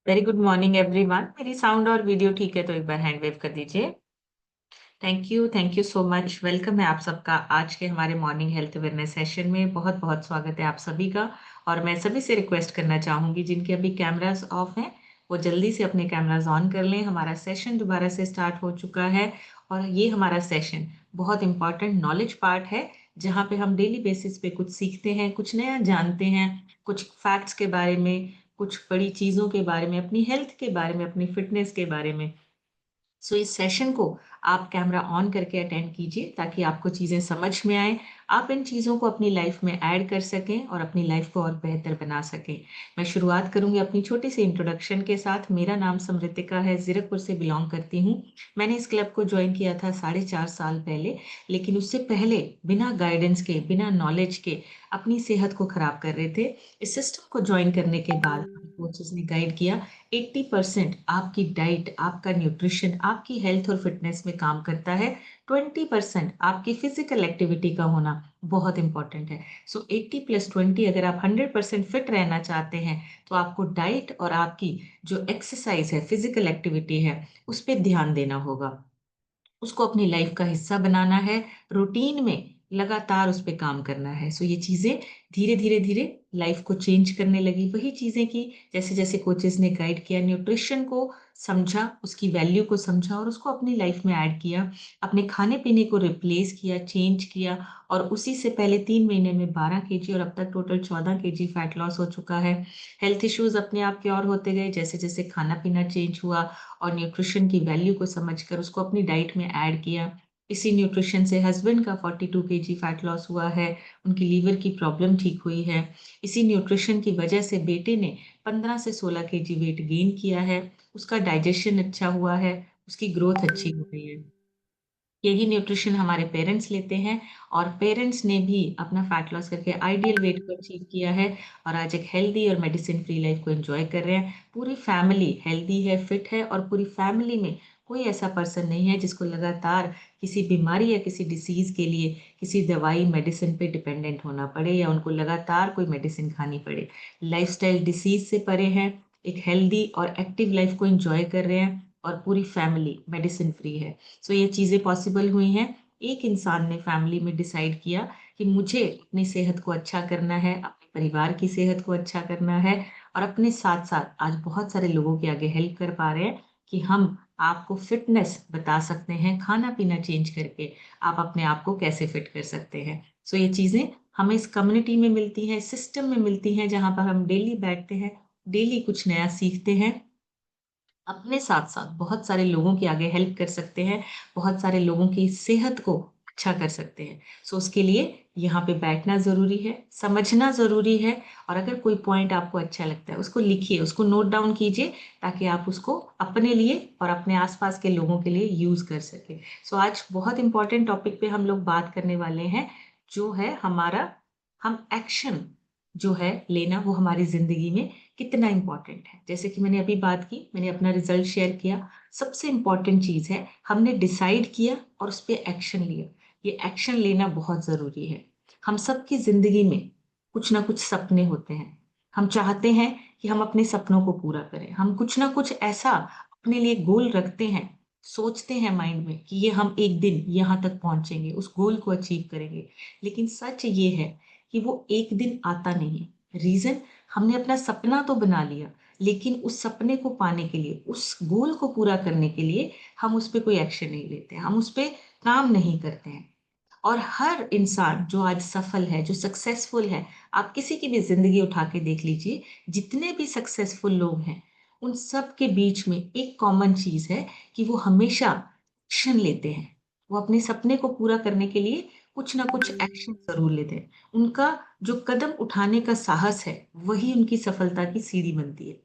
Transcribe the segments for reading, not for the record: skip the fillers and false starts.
Very good morning everyone. मेरी sound और video ठीक है तो एक बार हैंड वेव कर दीजिए। Thank you so much. Welcome है आप सबका आज के हमारे मॉर्निंग हेल्थ अवेयरनेस सेशन में। बहुत बहुत स्वागत है आप सभी का। और मैं सभी से रिक्वेस्ट करना चाहूंगी जिनके अभी कैमरास ऑफ हैं वो जल्दी से अपने कैमरास ऑन कर लें। हमारा सेशन दोबारा से स्टार्ट हो चुका है और ये हमारा सेशन बहुत इंपॉर्टेंट नॉलेज पार्ट है जहाँ पे हम डेली बेसिस पे कुछ सीखते हैं, कुछ नया जानते हैं, कुछ फैक्ट्स के बारे में, कुछ बड़ी चीज़ों के बारे में, अपनी हेल्थ के बारे में, अपनी फिटनेस के बारे में। सो इस सेशन को आप कैमरा ऑन करके अटेंड कीजिए ताकि आपको चीज़ें समझ में आए, आप इन चीज़ों को अपनी लाइफ में ऐड कर सकें और अपनी लाइफ को और बेहतर बना सकें। मैं शुरुआत करूंगी अपनी छोटी सी इंट्रोडक्शन के साथ। मेरा नाम समृतिका है, जीरकपुर से बिलोंग करती हूँ। मैंने इस क्लब को ज्वाइन किया था 4.5 साल पहले, लेकिन उससे पहले बिना गाइडेंस के, बिना नॉलेज के अपनी सेहत को खराब कर रहे थे। इस सिस्टम को ज्वाइन करने के बाद कोचेस ने गाइड किया 80% आपकी डाइट, आपका न्यूट्रिशन, आपकी हेल्थ और फिटनेस में काम करता है। 20% आपकी फिजिकल एक्टिविटी का होना बहुत इंपॉर्टेंट है। सो 80+20, अगर आप 100% फिट रहना चाहते हैं तो आपको डाइट और आपकी जो एक्सरसाइज है, फिजिकल एक्टिविटी है, उस पर ध्यान देना होगा। उसको अपनी लाइफ का हिस्सा बनाना है, रूटीन में लगातार उस पर काम करना है। सो ये चीज़ें धीरे धीरे धीरे लाइफ को चेंज करने लगी। वही चीज़ें की जैसे जैसे कोचेस ने गाइड किया, न्यूट्रिशन को समझा, उसकी वैल्यू को समझा और उसको अपनी लाइफ में ऐड किया। अपने खाने पीने को रिप्लेस किया, चेंज किया और उसी से पहले 3 महीने में 12 kg और अब तक टोटल 14 kg फैट लॉस हो चुका है। हेल्थ इश्यूज अपने आप क्योर होते गए जैसे जैसे खाना पीना चेंज हुआ और न्यूट्रिशन की वैल्यू को समझकर उसको अपनी डाइट में ऐड किया। इसी न्यूट्रिशन से हस्बैंड का 42 kg फैट लॉस हुआ है, उनकी लीवर की प्रॉब्लम ठीक हुई है। इसी न्यूट्रिशन की वजह से बेटे ने 15 से 16 kg वेट गेन किया है, उसका डाइजेशन अच्छा हुआ है, उसकी ग्रोथ अच्छी हो गई है। यही न्यूट्रिशन हमारे पेरेंट्स लेते हैं और पेरेंट्स ने भी अपना फैट लॉस करके आइडियल वेट को अचीव किया है और आज एक हेल्दी और मेडिसिन फ्री लाइफ को एंजॉय कर रहे हैं। पूरी फैमिली हेल्दी है, फिट है और पूरी फैमिली में कोई ऐसा पर्सन नहीं है जिसको लगातार किसी बीमारी या किसी डिसीज के लिए किसी दवाई मेडिसिन पे डिपेंडेंट होना पड़े या उनको लगातार कोई मेडिसिन खानी पड़े। लाइफस्टाइल डिसीज से परे हैं, एक हेल्दी और एक्टिव लाइफ को एंजॉय कर रहे हैं और पूरी फैमिली मेडिसिन फ्री है। सो ये चीज़ें पॉसिबल हुई हैं। एक इंसान ने फैमिली में डिसाइड किया कि मुझे अपनी सेहत को अच्छा करना है, अपने परिवार की सेहत को अच्छा करना है और अपने साथ साथ आज बहुत सारे लोगों के आगे हेल्प कर पा रहे हैं कि हम आपको फिटनेस बता सकते हैं, खाना पीना चेंज करके आप अपने आप को कैसे फिट कर सकते हैं। सो ये चीज़ें हमें इस कम्युनिटी में मिलती हैं, सिस्टम में मिलती हैं, जहाँ पर हम डेली बैठते हैं, डेली कुछ नया सीखते हैं, अपने साथ साथ बहुत सारे लोगों के आगे हेल्प कर सकते हैं, बहुत सारे लोगों की सेहत को अच्छा कर सकते हैं। सो उसके लिए यहाँ पे बैठना जरूरी है, समझना जरूरी है और अगर कोई पॉइंट आपको अच्छा लगता है उसको लिखिए, उसको नोट डाउन कीजिए ताकि आप उसको अपने लिए और अपने आसपास के लोगों के लिए यूज कर सके। सो आज बहुत इंपॉर्टेंट टॉपिक पे हम लोग बात करने वाले हैं, जो है हमारा, हम एक्शन जो है लेना वो हमारी जिंदगी में कितना इम्पोर्टेंट है। जैसे कि मैंने अभी बात की, मैंने अपना रिजल्ट शेयर किया। सबसे इम्पोर्टेंट चीज़ है हमने डिसाइड किया और उस पर एक्शन लिया। ये एक्शन लेना बहुत ज़रूरी है। हम सबकी ज़िंदगी में कुछ ना कुछ सपने होते हैं। हम चाहते हैं कि हम अपने सपनों को पूरा करें। हम कुछ ना कुछ ऐसा अपने लिए गोल रखते हैं, सोचते हैं माइंड में कि ये हम एक दिन यहाँ तक पहुंचेंगे, उस गोल को अचीव करेंगे। लेकिन सच ये है कि वो एक दिन आता नहीं है। रीज़न, हमने अपना सपना तो बना लिया लेकिन उस सपने को पाने के लिए, उस गोल को पूरा करने के लिए हम उस पर कोई एक्शन नहीं लेते हैं, हम उस पर काम नहीं करते हैं। और हर इंसान जो आज सफल है, जो सक्सेसफुल है, आप किसी की भी जिंदगी उठा के देख लीजिए, जितने भी सक्सेसफुल लोग हैं उन सब के बीच में एक कॉमन चीज है कि वो हमेशा एक्शन लेते हैं। वो अपने सपने को पूरा करने के लिए कुछ ना कुछ एक्शन जरूर लेते हैं। उनका जो कदम उठाने का साहस है वही उनकी सफलता की सीढ़ी बनती है।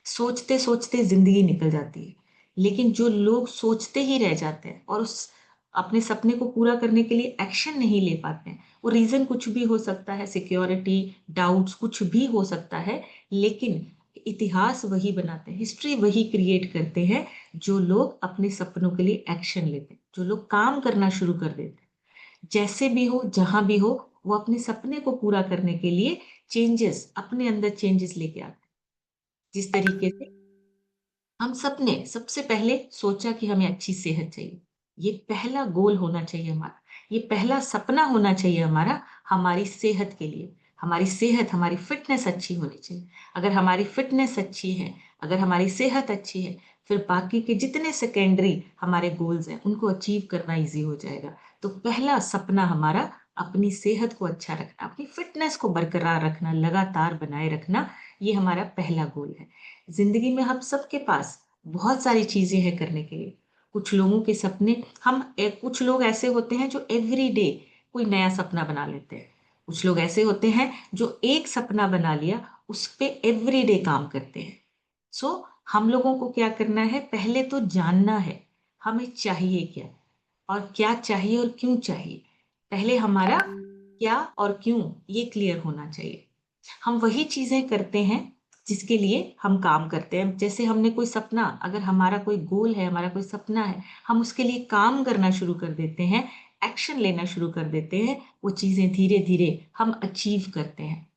सोचते सोचते जिंदगी निकल जाती है, लेकिन जो लोग सोचते ही रह जाते हैं और उस अपने सपने को पूरा करने के लिए एक्शन नहीं ले पाते हैं, वो रीजन कुछ भी हो सकता है, सिक्योरिटी, डाउट्स, कुछ भी हो सकता है। लेकिन इतिहास वही बनाते हैं, हिस्ट्री वही क्रिएट करते हैं जो लोग अपने सपनों के लिए एक्शन लेते हैं, जो लोग काम करना शुरू कर देते हैं। जैसे भी हो, जहां भी हो, वो अपने सपने को पूरा करने के लिए चेंजेस, अपने अंदर चेंजेस लेके आते हैं। जिस तरीके से हम सबने सबसे पहले सोचा कि हमें अच्छी सेहत चाहिए। ये पहला गोल होना चाहिए हमारा। ये पहला सपना होना चाहिए हमारा, हमारी सेहत के लिए। हमारी सेहत, हमारी फिटनेस अच्छी होनी चाहिए। अगर हमारी फिटनेस अच्छी है, अगर हमारी सेहत अच्छी है, फिर बाकी के जितने सेकेंडरी हमारे गोल्स हैं, उनको अचीव करना ईज़ी हो जाएगा। तो पहला सपना हमारा अपनी सेहत को अच्छा रखना, अपनी फिटनेस को बरकरार रखना, लगातार बनाए रखना, ये हमारा पहला गोल है। ज़िंदगी में हम सबके पास बहुत सारी चीज़ें हैं करने के लिए। कुछ लोगों के सपने कुछ लोग ऐसे होते हैं जो एवरी डे कोई नया सपना बना लेते हैं। कुछ लोग ऐसे होते हैं जो एक सपना बना लिया, उस पे एवरी डे काम करते हैं। सो हम लोगों को क्या करना है, पहले तो जानना है हमें चाहिए क्या, और क्या चाहिए और क्यों चाहिए। पहले हमारा क्या और क्यों ये क्लियर होना चाहिए। हम वही चीज़ें करते हैं जिसके लिए हम काम करते हैं। जैसे हमने कोई सपना, अगर हमारा कोई गोल है, हमारा कोई सपना है, हम उसके लिए काम करना शुरू कर देते हैं, एक्शन लेना शुरू कर देते हैं, वो चीज़ें धीरे-धीरे हम अचीव करते हैं।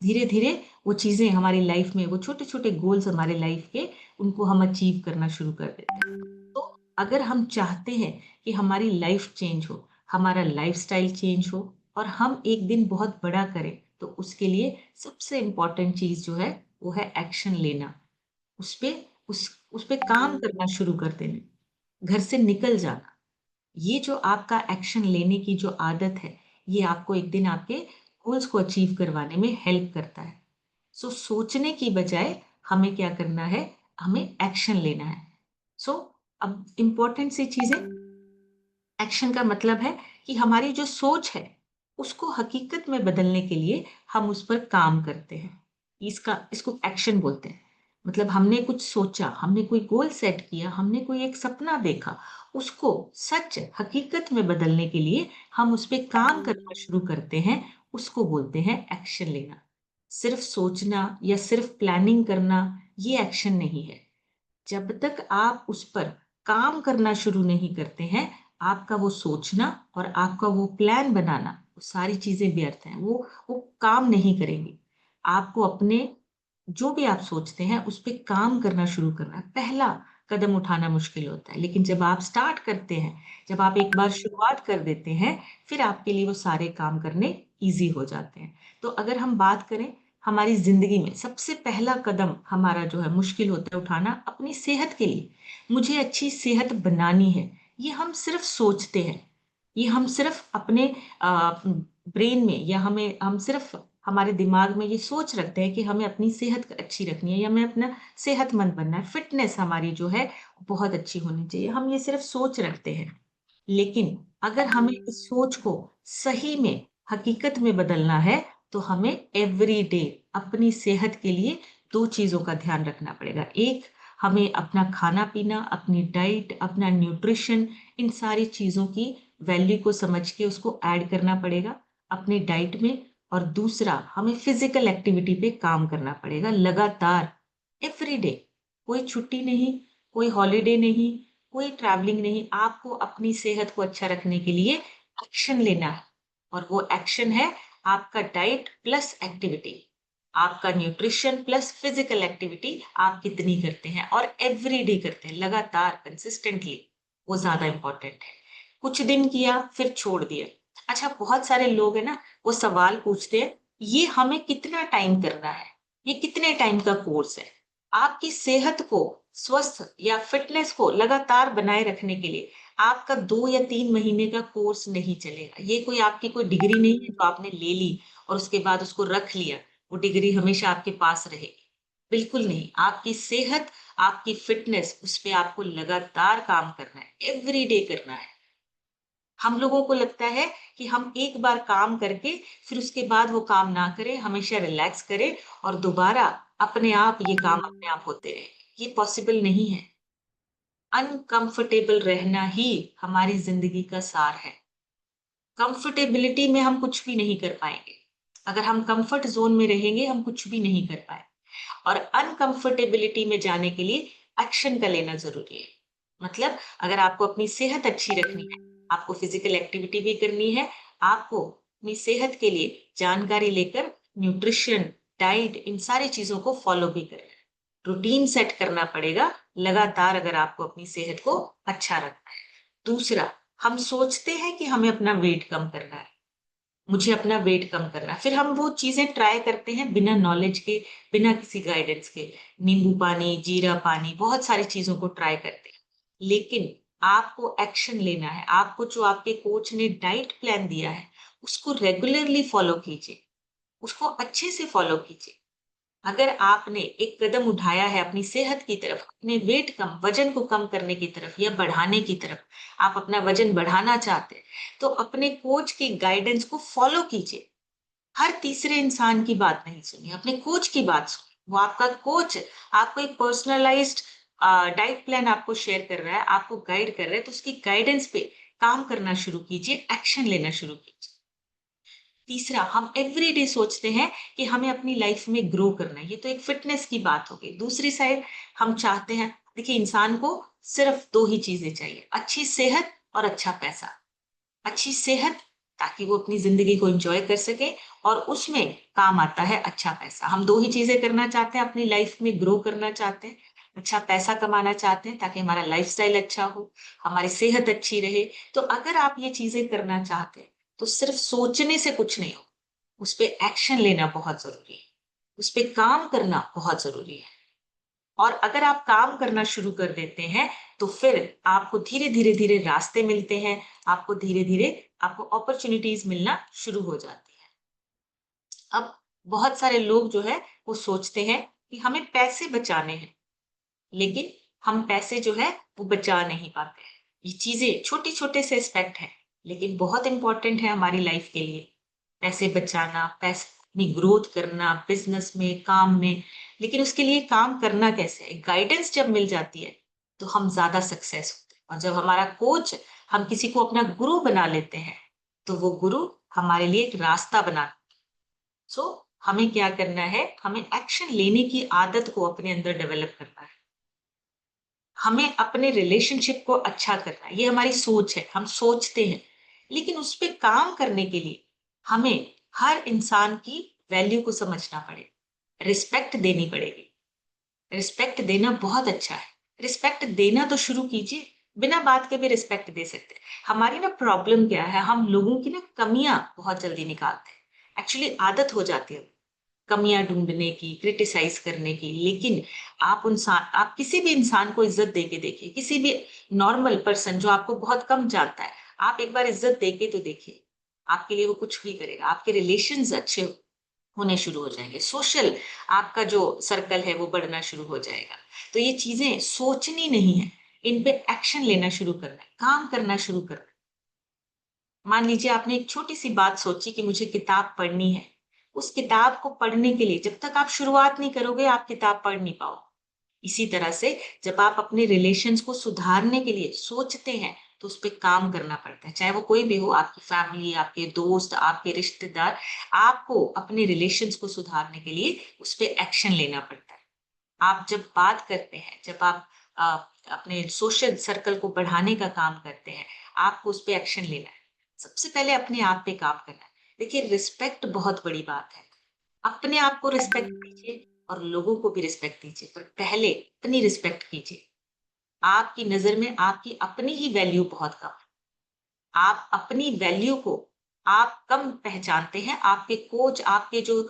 धीरे-धीरे वो चीज़ें हमारी लाइफ में, वो छोटे-छोटे गोल्स हमारे लाइफ के, उनको हम अचीव करना शुरू कर देते हैं। तो अगर हम चाहते हैं कि हमारी लाइफ चेंज हो, हमारा लाइफ़स्टाइल चेंज हो और हम एक दिन बहुत बड़ा करें, तो उसके लिए सबसे इम्पोर्टेंट चीज़ जो है, वो है एक्शन लेना। उस पे उस पे काम करना शुरू कर देना, घर से निकल जाना। ये जो आपका एक्शन लेने की जो आदत है, ये आपको एक दिन आपके गोल्स को अचीव करवाने में हेल्प करता है। सो सोचने की बजाय हमें क्या करना है, हमें एक्शन लेना है। सो अब इम्पोर्टेंट सी चीज़ें, एक्शन का मतलब है कि हमारी जो सोच है, उसको हकीकत में बदलने के लिए हम उस पर काम करते हैं। इसको एक्शन बोलते हैं। मतलब हमने कुछ सोचा, हमने कोई गोल सेट किया, हमने कोई एक सपना देखा, उसको सच हकीकत में बदलने के लिए हम उस पे काम करना शुरू करते हैं, उसको बोलते हैं एक्शन लेना। सिर्फ सोचना या सिर्फ प्लानिंग करना, ये एक्शन नहीं है। जब तक आप उस पर काम करना शुरू नहीं करते हैं, आपका वो सोचना और आपका वो प्लान बनाना, वो सारी चीज़ें व्यर्थ हैं, वो काम नहीं करेंगी। आपको अपने जो भी आप सोचते हैं, उस पे काम करना शुरू करना है। पहला कदम उठाना मुश्किल होता है, लेकिन जब आप स्टार्ट करते हैं, जब आप एक बार शुरुआत कर देते हैं, फिर आपके लिए वो सारे काम करने ईज़ी हो जाते हैं। तो अगर हम बात करें हमारी ज़िंदगी में, सबसे पहला कदम हमारा जो है मुश्किल होता है उठाना अपनी सेहत के लिए। मुझे अच्छी सेहत बनानी है, ये हम सिर्फ़ सोचते हैं। ये हम सिर्फ़ अपने ब्रेन में, या हम सिर्फ़ हमारे दिमाग में ये सोच रखते हैं कि हमें अपनी सेहत अच्छी रखनी है या हमें अपना सेहतमंद बनना है, फ़िटनेस हमारी जो है बहुत अच्छी होनी चाहिए। हम ये सिर्फ़ सोच रखते हैं। लेकिन अगर हमें इस सोच को सही में, हकीकत में बदलना है, तो हमें एवरी डे अपनी सेहत के लिए 2 चीज़ों का ध्यान रखना पड़ेगा। एक, हमें अपना खाना-पीना, अपनी डाइट, अपना न्यूट्रिशन, इन सारी चीज़ों की वैल्यू को समझ के उसको ऐड करना पड़ेगा अपनी डाइट में। और दूसरा, हमें फिज़िकल एक्टिविटी पे काम करना पड़ेगा लगातार, एवरी डे। कोई छुट्टी नहीं, कोई हॉलिडे नहीं, कोई ट्रैवलिंग नहीं, आपको अपनी सेहत को अच्छा रखने के लिए एक्शन लेना है। और वो एक्शन है आपका डाइट प्लस एक्टिविटी, आपका न्यूट्रिशन प्लस फिजिकल एक्टिविटी आप कितनी करते हैं और एवरी डे करते हैं, लगातार कंसिस्टेंटली, वो ज़्यादा इम्पोर्टेंट है। कुछ दिन किया फिर छोड़ दिया। अच्छा, बहुत सारे लोग हैं ना, वो सवाल पूछते हैं, ये हमें कितना टाइम करना है? ये कितने टाइम का कोर्स है? आपकी सेहत को, स्वस्थ या फिटनेस को लगातार बनाए रखने के लिए आपका 2 या 3 महीने का कोर्स नहीं चलेगा। ये कोई आपकी कोई डिग्री नहीं है जो आपने ले ली और उसके बाद उसको रख लिया, वो डिग्री हमेशा आपके पास रहेगी। बिल्कुल नहीं, आपकी सेहत, आपकी फिटनेस, उस पे आपको लगातार काम करना है, एवरीडे करना है। हम लोगों को लगता है कि हम एक बार काम करके फिर उसके बाद वो काम ना करें, हमेशा रिलैक्स करें और दोबारा अपने आप ये काम अपने आप होते रहें। ये पॉसिबल नहीं है। अनकंफर्टेबल रहना ही हमारी ज़िंदगी का सार है। कंफर्टेबिलिटी में हम कुछ भी नहीं कर पाएँगे। अगर हम कंफर्ट ज़ोन में रहेंगे, हम कुछ भी नहीं कर पाए। और अनकंफर्टेबिलिटी में जाने के लिए एक्शन का लेना ज़रूरी है। मतलब अगर आपको अपनी सेहत अच्छी रखनी है, आपको फिज़िकल एक्टिविटी भी करनी है, आपको अपनी सेहत के लिए जानकारी लेकर न्यूट्रिशन, डाइट, इन सारी चीज़ों को फ़ॉलो भी करना है। रूटीन सेट करना पड़ेगा लगातार अगर आपको अपनी सेहत को अच्छा रखना है। दूसरा, हम सोचते हैं कि हमें अपना वेट कम करना है, मुझे अपना वेट कम करना है। फिर हम वो चीज़ें ट्राई करते हैं बिना नॉलेज के, बिना किसी गाइडेंस के। नींबू पानी, जीरा पानी, बहुत सारी चीज़ों को ट्राई करते हैं। लेकिन आपको एक्शन लेना है। आपको जो आपके कोच ने डाइट प्लान दिया है, उसको रेगुलरली फॉलो कीजिए, उसको अच्छे से फॉलो कीजिए। अगर आपने एक कदम उठाया है अपनी सेहत की तरफ, अपने वेट कम, वजन को कम करने की तरफ या बढ़ाने की तरफ, आप अपना वजन बढ़ाना चाहते हैं, तो अपने कोच की गाइडेंस को फॉलो कीजिए। हर तीसरे इंसान की बात नहीं सुनिए, अपने कोच की बात सुनिए। वो आपका कोच आपको एक पर्सनलाइज्ड डाइट प्लान आपको शेयर कर रहा है, आपको गाइड कर रहा है, तो उसकी गाइडेंस पे काम करना शुरू कीजिए, एक्शन लेना शुरू कीजिए। तीसरा, हम एवरीडे सोचते हैं कि हमें अपनी लाइफ में ग्रो करना है, ये तो एक फिटनेस की बात हो गई। दूसरी साइड हम चाहते हैं, देखिए इंसान को सिर्फ 2 ही चीजें चाहिए, अच्छी सेहत और अच्छा पैसा। अच्छी सेहत ताकि वो अपनी ज़िंदगी को एन्जॉय कर सके, और उसमें काम आता है अच्छा पैसा। हम 2 ही चीज़ें करना चाहते हैं, अपनी लाइफ में ग्रो करना चाहते हैं, अच्छा पैसा कमाना चाहते हैं ताकि हमारा लाइफ़स्टाइल अच्छा हो, हमारी सेहत अच्छी रहे। तो अगर आप ये चीज़ें करना चाहते हैं, तो सिर्फ सोचने से कुछ नहीं होगा, उस पे एक्शन लेना बहुत ज़रूरी है, उस पे काम करना बहुत ज़रूरी है। और अगर आप काम करना शुरू कर देते हैं, तो फिर आपको धीरे-धीरे रास्ते मिलते हैं, आपको धीरे-धीरे आपको अपॉर्च्युनिटीज़ मिलना शुरू हो जाती है। अब बहुत सारे लोग जो है, वो सोचते हैं कि हमें पैसे बचाने हैं, लेकिन हम पैसे जो है, वो बचा नहीं पाते हैं। ये चीज़ें छोटे-छोटे से एस्पेक्ट हैं, लेकिन बहुत इम्पोर्टेंट है हमारी लाइफ के लिए। पैसे बचाना, अपनी ग्रोथ करना, बिज़नेस में, काम में, लेकिन उसके लिए काम करना कैसे है? गाइडेंस जब मिल जाती है, तो हम ज़्यादा सक्सेस होते हैं, और जब हमारा कोच, हम किसी को अपना गुरु बना लेते हैं, तो वो गुरु हमारे लिए एक रास्ता बना। सो हमें क्या करना है? हमें एक्शन लेने की आदत को अपने अंदर डेवलप करना है। हमें अपने रिलेशनशिप को अच्छा करना है, ये हमारी सोच है, हम सोचते हैं। लेकिन उस पे काम करने के लिए हमें हर इंसान की वैल्यू को समझना पड़ेगा, रिस्पेक्ट देनी पड़ेगी। रिस्पेक्ट देना बहुत अच्छा है, रिस्पेक्ट देना तो शुरू कीजिए, बिना बात के भी रिस्पेक्ट दे सकते हैं। हमारी ना प्रॉब्लम क्या है, हम लोगों की ना कमियाँ बहुत जल्दी निकालते हैं। एक्चुअली आदत हो जाती है कमियाँ ढूँढने की, क्रिटिसाइज़ करने की, लेकिन आप किसी भी इंसान को इज़्ज़त दे के देखिए, किसी भी नॉर्मल पर्सन जो आपको बहुत कम जानता है, आप एक बार इज़्ज़त दे के तो देखिए, आपके लिए वो कुछ भी करेगा, आपके रिलेशंस अच्छे होने शुरू हो जाएँगे, सोशल आपका जो सर्कल है वो बढ़ना शुरू हो जाएगा। तो ये चीज़ें सोचनी नहीं है, इन पे एक्शन लेना शुरू करना है, काम करना शुरू करना है। मान लीजिए आपने एक छोटी-सी बात सोची कि मुझे किताब पढ़नी है। उस किताब को पढ़ने के लिए जब तक आप शुरुआत नहीं करोगे, आप किताब पढ़ नहीं पाओ। इसी तरह से जब आप अपने रिलेशंस को सुधारने के लिए सोचते हैं, तो उस पे काम करना पड़ता है। चाहे वो कोई भी हो, आपकी फैमिली, आपके दोस्त, आपके रिश्तेदार, आपको अपने रिलेशंस को सुधारने के लिए उस पे एक्शन लेना पड़ता है। आप जब बात करते हैं, जब आप अपने सोशल सर्कल को बढ़ाने का काम करते हैं, आपको उस पे एक्शन लेना है। सबसे पहले अपने आप पे काम करना है। देखिए रिस्पेक्ट बहुत बड़ी बात है। अपने आप को रिस्पेक्ट दीजिए और लोगों को भी रिस्पेक्ट दीजिए, पर पहले अपनी रिस्पेक्ट कीजिए। आपकी नज़र में आपकी अपनी ही वैल्यू बहुत कम है। आप अपनी वैल्यू को आप कम पहचानते हैं, आपके कोच, आपके जो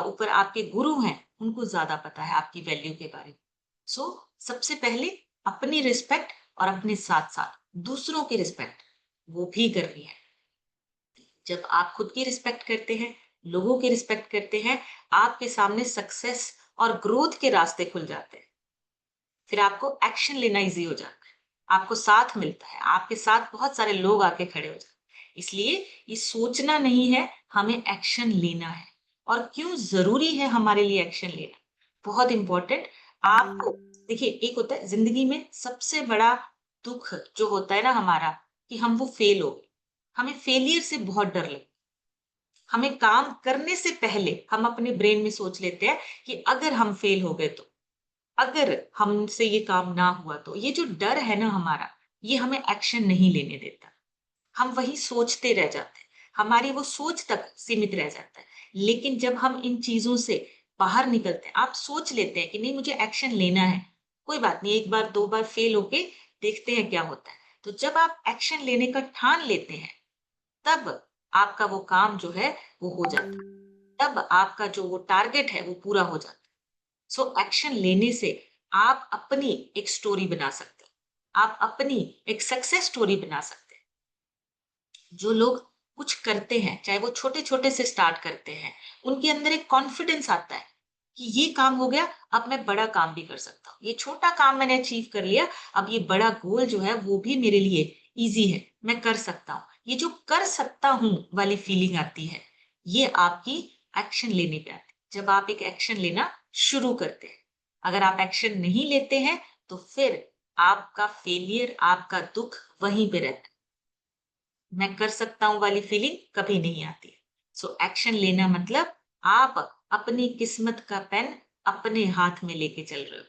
ऊपर आपके गुरु हैं, उनको ज़्यादा पता है आपकी वैल्यू के बारे में। सो सबसे पहले अपनी रिस्पेक्ट और अपने साथ-साथ दूसरों की रिस्पेक्ट वो भी करनी है। जब आप खुद की रिस्पेक्ट करते हैं, लोगों की रिस्पेक्ट करते हैं, आपके सामने सक्सेस और ग्रोथ के रास्ते खुल जाते हैं। फिर आपको एक्शन लेना ईज़ी हो जाता है। आपको साथ मिलता है, आपके साथ बहुत सारे लोग आके खड़े हो जाते हैं। इसलिए ये सोचना नहीं है, हमें एक्शन लेना है। और क्यों ज़रूरी है हमारे लिए एक्शन लेना? बहुत इम्पोर्टेंट आपको देखिए, एक होता है ज़िंदगी में सबसे बड़ा दुःख जो होता है ना हमारा, कि हम वो फेल हो गए। हमें फेलियर से बहुत डर लगता है। हमें काम करने से पहले हम अपने ब्रेन में सोच लेते हैं कि अगर हम फेल हो गए तो? अगर हमसे ये काम ना हुआ तो? ये जो डर है ना हमारा, ये हमें एक्शन नहीं लेने देता। हम वही सोचते रह जाते हैं। हमारी वो सोच तक सीमित रह जाता है। लेकिन जब हम इन चीज़ों से बाहर निकलते हैं, आप सोच लेते हैं कि नहीं मुझे एक्शन लेना है, कोई बात नहीं, एक बार दो बार फेल होके देखते हैं क्या होता है। तो जब आप एक्शन लेने का ठान लेते हैं, तब आपका वो काम जो है वो हो जाता है, तब आपका जो वो टारगेट है वो पूरा हो जाता है। सो एक्शन लेने से आप अपनी एक स्टोरी बना सकते हैं, आप अपनी एक सक्सेस स्टोरी बना सकते हैं। जो लोग कुछ करते हैं, चाहे वो छोटे-छोटे से स्टार्ट करते हैं, उनके अंदर एक कॉन्फिडेंस आता है कि ये काम हो गया, अब मैं बड़ा काम भी कर सकता हूँ। ये छोटा काम मैंने अचीव कर लिया, अब ये बड़ा गोल जो है वो भी मेरे लिए ईज़ी है, मैं कर सकता हूँ। ये जो कर सकता हूँ वाली फीलिंग आती है, ये आपकी एक्शन लेने पे आती है। जब आप एक एक्शन लेना शुरू करते हैं। अगर आप एक्शन नहीं लेते हैं, तो फिर आपका फेलियर, आपका दुःख वहीं पे रहता है। मैं कर सकता हूँ वाली फीलिंग कभी नहीं आती। सो एक्शन लेना मतलब आप अपनी किस्मत का पेन अपने हाथ में लेके चल रहे हो।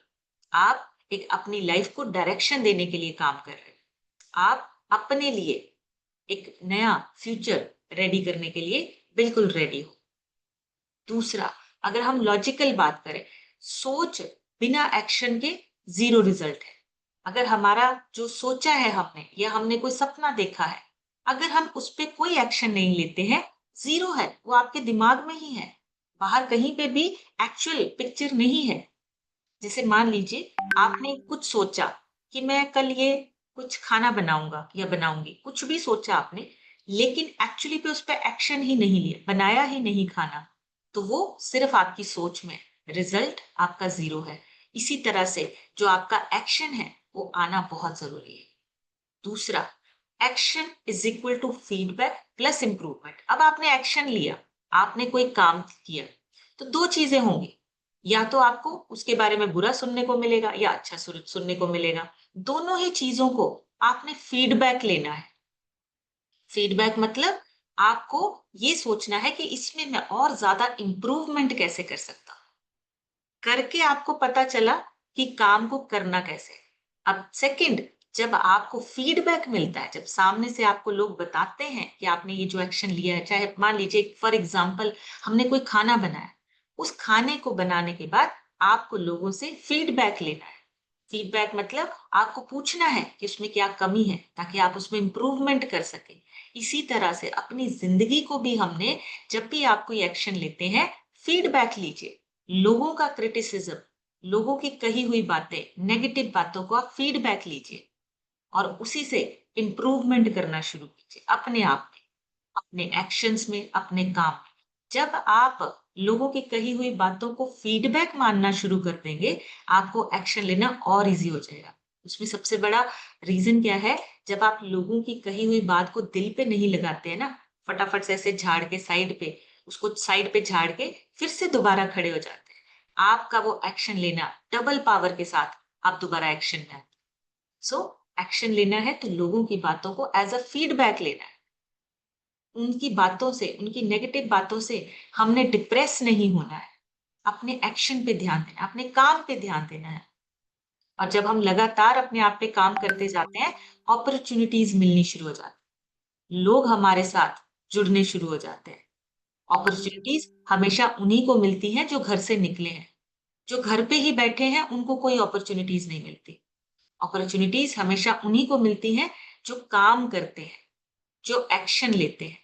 आप एक अपनी लाइफ को डायरेक्शन देने के लिए काम कर रहे हो। आप अपने लिए एक नया फ्यूचर रेडी करने के लिए बिल्कुल रेडी हो। दूसरा, अगर हम लॉजिकल बात करें, सोच बिना एक्शन के ज़ीरो रिज़ल्ट है। अगर हमारा जो सोचा है हमने या हमने कोई सपना देखा है, अगर हम उस पे कोई एक्शन नहीं लेते हैं, ज़ीरो है, वो आपके दिमाग में ही है। बाहर कहीं पे भी एक्चुअल पिक्चर नहीं है। जैसे मान लीजिए आपने कुछ सोचा कि मैं कल ये कुछ खाना बनाऊँगा या बनाऊँगी, कुछ भी सोचा आपने, लेकिन एक्चुअली पे उस पे एक्शन ही नहीं लिया, बनाया ही नहीं खाना, तो वो सिर्फ़ आपकी सोच में, रिज़ल्ट आपका ज़ीरो है। इसी तरह से जो आपका एक्शन है, वो आना बहुत ज़रूरी है। दूसरा, action is equal to feedback plus improvement. अब आपने एक्शन लिया, आपने कोई काम किया, तो 2 चीज़ें होंगी। या तो आपको उसके बारे में बुरा सुनने को मिलेगा या अच्छा सुनने को मिलेगा। दोनों ही चीज़ों को आपने फीडबैक लेना है। फीडबैक मतलब आपको ये सोचना है कि इसमें मैं और ज़्यादा इम्प्रूवमेंट कैसे कर सकता हूँ। करके आपको पता चला कि काम को करना कैसे है। अब सेकंड, जब आपको फीडबैक मिलता है, जब सामने से आपको लोग बताते हैं कि आपने ये जो एक्शन लिया है, चाहे मान लीजिए फॉर एग्जांपल हमने कोई खाना बनाया, उस खाने को बनाने के बाद आपको लोगों से फीडबैक लेना है। फीडबैक मतलब आपको पूछना है कि उसमें क्या कमी है ताकि आप उसमें इम्प्रूवमेंट कर सकें। इसी तरह से अपनी जिंदगी को भी हमने, जब भी आप कोई एक्शन लेते हैं, फीडबैक लीजिए। लोगों का क्रिटिसिज्म, लोगों की कही हुई बातें, नेगेटिव बातों को आप फीडबैक लीजिए और उसी से इम्प्रूवमेंट करना शुरू कीजिए अपने आप में, अपने एक्शंस में, अपने काम में। जब आप लोगों की कही हुई बातों को फीडबैक मानना शुरू कर देंगे, आपको एक्शन लेना और ईज़ी हो जाएगा। उसमें सबसे बड़ा रीज़न क्या है, जब आप लोगों की कही हुई बात को दिल पे नहीं लगाते हैं ना, फटाफट से ऐसे झाड़ के साइड पे, उसको साइड पे झाड़ के फिर से दोबारा खड़े हो जाते हैं। आपका वो एक्शन लेना डबल पावर के साथ आप दोबारा एक्शन में आते हैं। सो एक्शन लेना है तो लोगों की बातों को एज़ अ फीडबैक लेना है। उनकी बातों से, उनकी नेगेटिव बातों से हमने डिप्रेस नहीं होना है। अपने एक्शन पे ध्यान देना है, अपने काम पे ध्यान देना है। और जब हम लगातार अपने आप पे काम करते जाते हैं, अपॉर्च्युनिटीज़ मिलनी शुरू हो जाती हैं। लोग हमारे साथ जुड़ने शुरू हो जाते हैं। अपॉर्च्युनिटीज़ हमेशा उन्हीं को मिलती हैं जो घर से निकले हैं। जो घर पे ही बैठे हैं, उनको कोई अपॉर्च्युनिटीज़ नहीं मिलती। अपॉर्च्युनिटीज़ हमेशा उन्हीं को मिलती हैं जो काम करते हैं, जो एक्शन लेते हैं।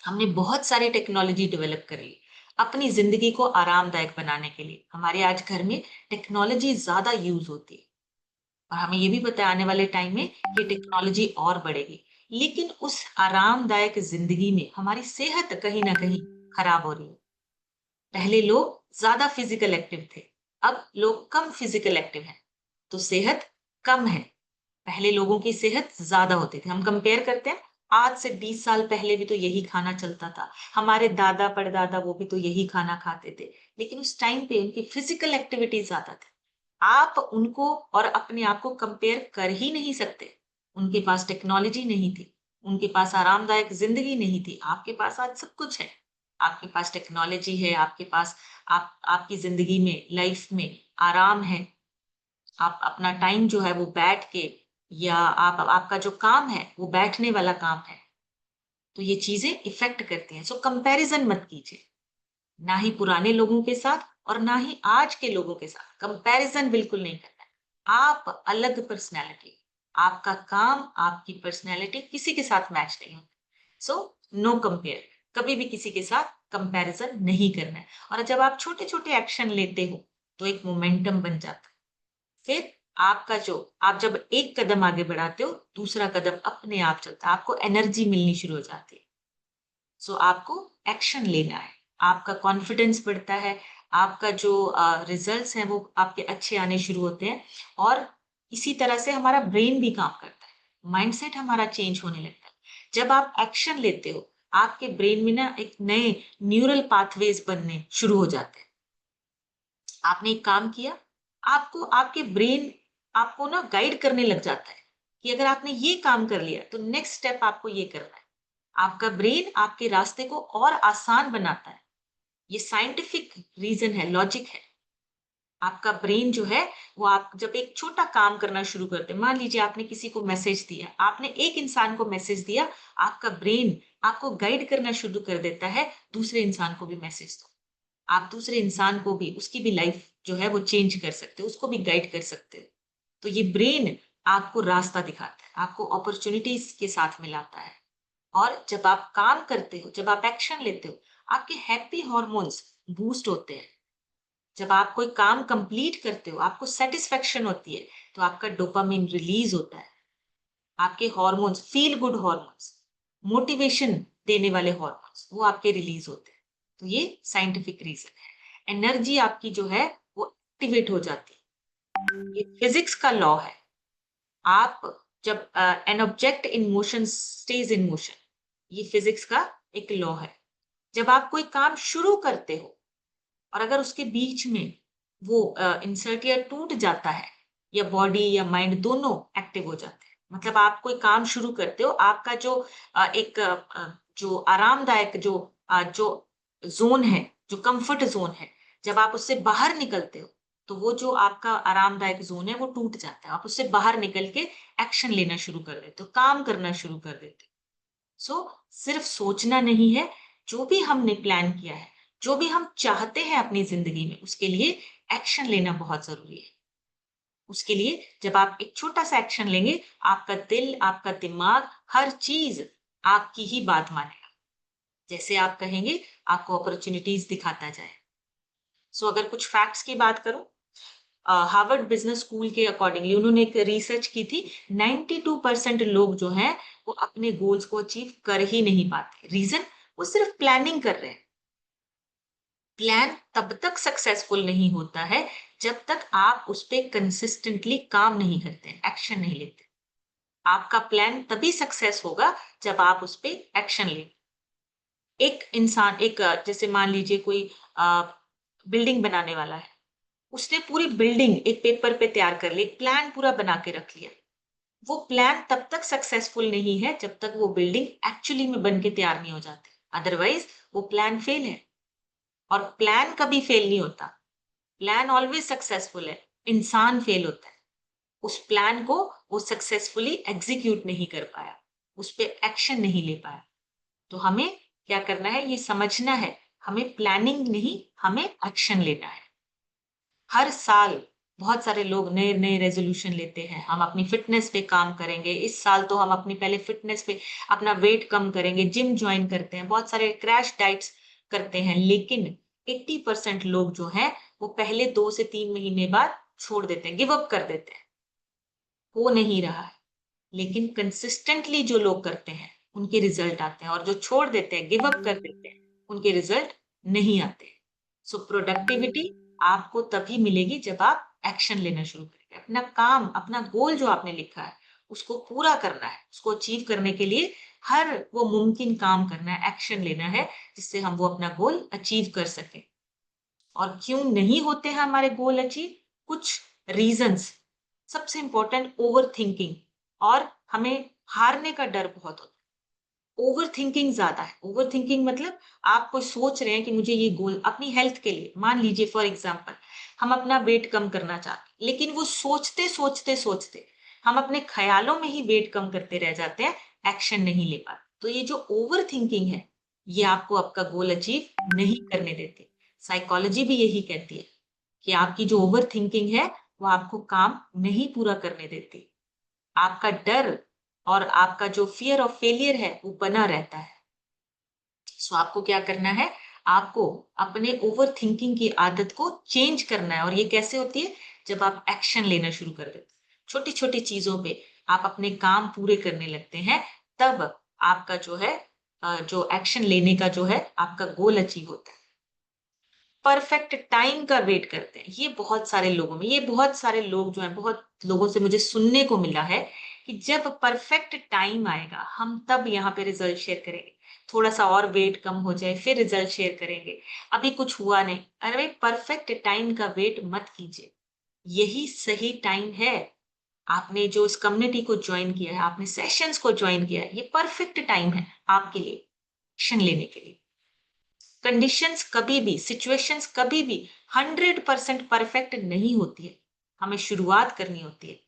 हमने बहुत सारी टेक्नोलॉजी डेवलप करी अपनी जिंदगी को आरामदायक बनाने के लिए। हमारे आज घर में टेक्नोलॉजी ज्यादा यूज होती है और हमें ये भी पता है आने वाले टाइम में कि टेक्नोलॉजी और बढ़ेगी। लेकिन उस आरामदायक जिंदगी में हमारी सेहत कहीं ना कहीं खराब हो रही है। पहले लोग ज्यादा फिजिकल एक्टिव थे, अब लोग कम फिजिकल एक्टिव हैं, तो सेहत कम है। पहले लोगों की सेहत ज़्यादा होती थी। हम कंपेयर करते हैं, आज से 20 साल पहले भी तो यही खाना चलता था। हमारे दादा-परदादा वो भी तो यही खाना खाते थे। लेकिन उस टाइम पे उनकी फिज़िकल एक्टिविटी ज़्यादा थी। आप उनको और अपने आप को कंपेयर कर ही नहीं सकते। उनके पास टेक्नोलॉजी नहीं थी, उनके पास आरामदायक ज़िंदगी नहीं थी। आपके पास आज सब कुछ है। आपके पास टेक्नोलॉजी है, आपके पास आपकी ज़िंदगी में, लाइफ़ में आराम है। आप अपना टाइम जो है वो बैठ के, या आप आपका जो काम है वो बैठने वाला काम है, तो ये चीजें इफेक्ट करती हैं। सो कंपैरिजन मत कीजिए। ना ही पुराने लोगों के साथ और ना ही आज के लोगों के साथ कंपैरिजन बिल्कुल नहीं करना है। आप अलग पर्सनैलिटी, आपका काम, आपकी पर्सनैलिटी किसी के साथ मैच नहीं होती। सो नो कंपेयर, कभी भी किसी के साथ कंपैरिजन नहीं करना है। और जब आप छोटे छोटे एक्शन लेते हो तो एक मोमेंटम बन जाता है। फिर आपका जो आप जब एक कदम आगे बढ़ाते हो, दूसरा कदम अपने आप चलता है, आपको एनर्जी मिलनी शुरू हो जाती है। सो आपको एक्शन लेना है, आपका कॉन्फिडेंस बढ़ता है, आपका जो रिजल्ट्स हैं वो आपके अच्छे आने शुरू होते हैं। और इसी तरह से हमारा ब्रेन भी काम करता है, माइंडसेट हमारा चेंज होने लगता है। जब आप एक्शन लेते हो, आपके ब्रेन में ना एक नए न्यूरल पाथवेज बनने शुरू हो जाते हैं। आपने एक काम किया, आपको आपके ब्रेन आपको ना गाइड करने लग जाता है कि अगर आपने ये काम कर लिया तो नेक्स्ट स्टेप आपको ये करना है। आपका ब्रेन आपके रास्ते को और आसान बनाता है। ये साइंटिफिक रीजन है, लॉजिक है। आपका ब्रेन जो है वो आप जब एक छोटा काम करना शुरू करते हैं, मान लीजिए आपने किसी को मैसेज दिया, आपने एक इंसान को मैसेज दिया, आपका ब्रेन आपको गाइड करना शुरू कर देता है दूसरे इंसान को भी मैसेज दो। आप दूसरे इंसान को भी, उसकी भी लाइफ जो है वो चेंज कर सकते हो, उसको भी गाइड कर सकते हो। तो ये ब्रेन आपको रास्ता दिखाता है, आपको अपॉर्चुनिटीज के साथ मिलाता है। और जब आप काम करते हो, जब आप एक्शन लेते हो, आपके हैप्पी हॉर्मोन्स बूस्ट होते हैं। जब आप कोई काम कंप्लीट करते हो, आपको सेटिस्फेक्शन होती है, तो आपका डोपामिन रिलीज होता है। आपके hormones, feel good hormones, motivation देने वाले हॉर्मोन्स, वो आपके रिलीज होते हैं। तो ये साइंटिफिक रीजन है। एनर्जी आपकी जो है वो एक्टिवेट हो जाती है। ये फिजिक्स का लॉ है। आप जब an object in motion stage in motion, ये फिजिक्स का एक लॉ है। जब आप कोई काम शुरू करते हो और अगर उसके बीच में वो इंसर्ट या टूट जाता है, या बॉडी या माइंड दोनों एक्टिव हो जाते हैं। मतलब आप कोई काम शुरू करते हो, आपका जो जो आरामदायक जो जोन है, जो कंफर्ट जोन है, जब आप उससे बाहर निकलते हो तो वो जो आपका आरामदायक जोन है वो टूट जाता है। आप उससे बाहर निकल के एक्शन लेना शुरू कर देते हो, काम करना शुरू कर देते हो। सो सिर्फ सोचना नहीं है, जो भी हमने प्लान किया है, जो भी हम चाहते हैं अपनी जिंदगी में, उसके लिए एक्शन लेना बहुत जरूरी है। उसके लिए जब आप एक छोटा सा एक्शन लेंगे, आपका दिल, आपका दिमाग, हर चीज आपकी ही बात मानेगा। जैसे आप कहेंगे, आपको अपॉर्चुनिटीज दिखाता जाए। सो अगर कुछ फैक्ट्स की बात करूं, हार्वर्ड बिजनेस स्कूल के अकॉर्डिंगली उन्होंने एक रिसर्च की थी। 92% लोग जो हैं वो अपने गोल्स को अचीव कर ही नहीं पाते। रीजन, वो सिर्फ प्लानिंग कर रहे हैं। प्लान तब तक सक्सेसफुल नहीं होता है जब तक आप उस पर कंसिस्टेंटली काम नहीं करते, एक्शन नहीं लेते। आपका प्लान तभी सक्सेस होगा जब आप उस पर एक्शन लें। एक इंसान, जैसे मान लीजिए कोई बिल्डिंग बनाने वाला है, उसने पूरी बिल्डिंग एक पेपर पे तैयार कर ली, एक प्लान पूरा बना के रख लिया। वो प्लान तब तक सक्सेसफुल नहीं है जब तक वो बिल्डिंग एक्चुअली में बन के तैयार नहीं हो जाती। अदरवाइज वो प्लान फेल है। और प्लान कभी फेल नहीं होता, प्लान ऑलवेज सक्सेसफुल है। इंसान फेल होता है, उस प्लान को वो सक्सेसफुली एग्जीक्यूट नहीं कर पाया, उस पे एक्शन नहीं ले पाया। तो हमें क्या करना है, ये समझना है, हमें प्लानिंग नहीं, हमें एक्शन लेना है। हर साल बहुत सारे लोग नए नए रेजोल्यूशन लेते हैं, हम अपनी फिटनेस पे काम करेंगे, इस साल तो हम अपनी पहले फिटनेस पे अपना वेट कम करेंगे, जिम ज्वाइन करते हैं, बहुत सारे क्रैश डाइट्स करते हैं। लेकिन 80% लोग जो हैं वो पहले 2 से 3 महीने बाद छोड़ देते हैं, गिव अप कर देते हैं। हो नहीं रहा है। लेकिन कंसिस्टेंटली जो लोग करते हैं उनके रिजल्ट आते हैं, और जो छोड़ देते हैं, गिव अप कर देते हैं, उनके रिजल्ट नहीं आते। सो प्रोडक्टिविटी आपको तभी मिलेगी जब आप एक्शन लेना शुरू करेंगे। अपना काम, अपना गोल जो आपने लिखा है उसको पूरा करना है, उसको अचीव करने के लिए हर वो मुमकिन काम करना है, एक्शन लेना है, जिससे हम वो अपना गोल अचीव कर सकें। और क्यों नहीं होते हैं हमारे गोल अचीव? कुछ रीजंस। सबसे इंपॉर्टेंट, ओवर थिंकिंग। और हमें हारने का डर बहुत होता है। ओवर थिंकिंग ज्यादा है। ओवर थिंकिंग मतलब आप कोई सोच रहे हैं कि मुझे ये गोल अपनी हेल्थ के लिए, मान लीजिए फॉर एग्जांपल हम अपना वेट कम करना चाहते हैं, लेकिन वो सोचते सोचते सोचते हम अपने ख्यालों में ही वेट कम करते रह जाते हैं, एक्शन नहीं ले पाते। तो ये जो ओवर थिंकिंग है, ये आपको आपका गोल अचीव नहीं करने देते। साइकोलॉजी भी यही कहती है कि आपकी जो ओवर थिंकिंग है वो आपको काम नहीं पूरा करने देती। आपका डर और आपका जो फियर ऑफ फेलियर है वो बना रहता है। सो आपको क्या करना है, आपको अपने ओवर थिंकिंग की आदत को चेंज करना है। और ये कैसे होती है, जब आप एक्शन लेना शुरू कर देते, छोटी छोटी चीजों पे आप अपने काम पूरे करने लगते हैं, तब आपका जो है जो एक्शन लेने का जो है आपका गोल अचीव होता है। परफेक्ट टाइम का वेट करते हैं, ये बहुत सारे लोगों में, ये बहुत सारे लोग जो हैं, बहुत लोगों से मुझे सुनने को मिला है कि जब परफेक्ट टाइम आएगा हम तब यहाँ पे रिजल्ट शेयर करेंगे, थोड़ा सा और वेट कम हो जाए फिर रिजल्ट शेयर करेंगे, अभी कुछ हुआ नहीं। अरे भाई, परफेक्ट टाइम का वेट मत कीजिए, यही सही टाइम है। आपने जो इस कम्युनिटी को ज्वाइन किया है, आपने सेशंस को ज्वाइन किया है, ये परफेक्ट टाइम है आपके लिए एक्शन लेने के लिए। कंडीशंस कभी भी, सिचुएशंस कभी भी 100% परफेक्ट नहीं होती है, हमें शुरुआत करनी होती है।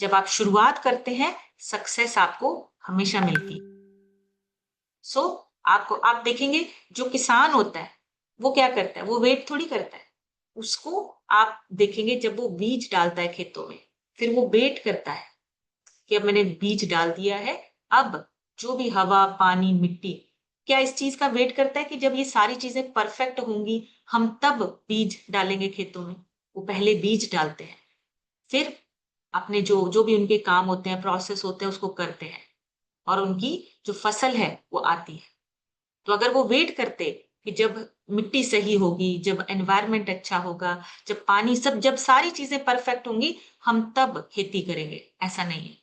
जब आप शुरुआत करते हैं, सक्सेस आपको हमेशा मिलती है। सो आपको, आप देखेंगे जो किसान होता है वो क्या करता है, वो वेट थोड़ी करता है। उसको आप देखेंगे जब वो बीज डालता है खेतों में, फिर वो वेट करता है कि अब मैंने बीज डाल दिया है, अब जो भी हवा, पानी, मिट्टी, क्या इस चीज का वेट करता है कि जब ये सारी चीजें परफेक्ट होंगी हम तब बीज डालेंगे खेतों में। वो पहले बीज डालते हैं, फिर अपने जो जो भी उनके काम होते हैं, प्रोसेस होते हैं, उसको करते हैं, और उनकी जो फसल है वो आती है। तो अगर वो वेट करते कि जब मिट्टी सही होगी, जब एनवायरनमेंट अच्छा होगा, जब पानी, सब, जब सारी चीजें परफेक्ट होंगी हम तब खेती करेंगे, ऐसा नहीं है।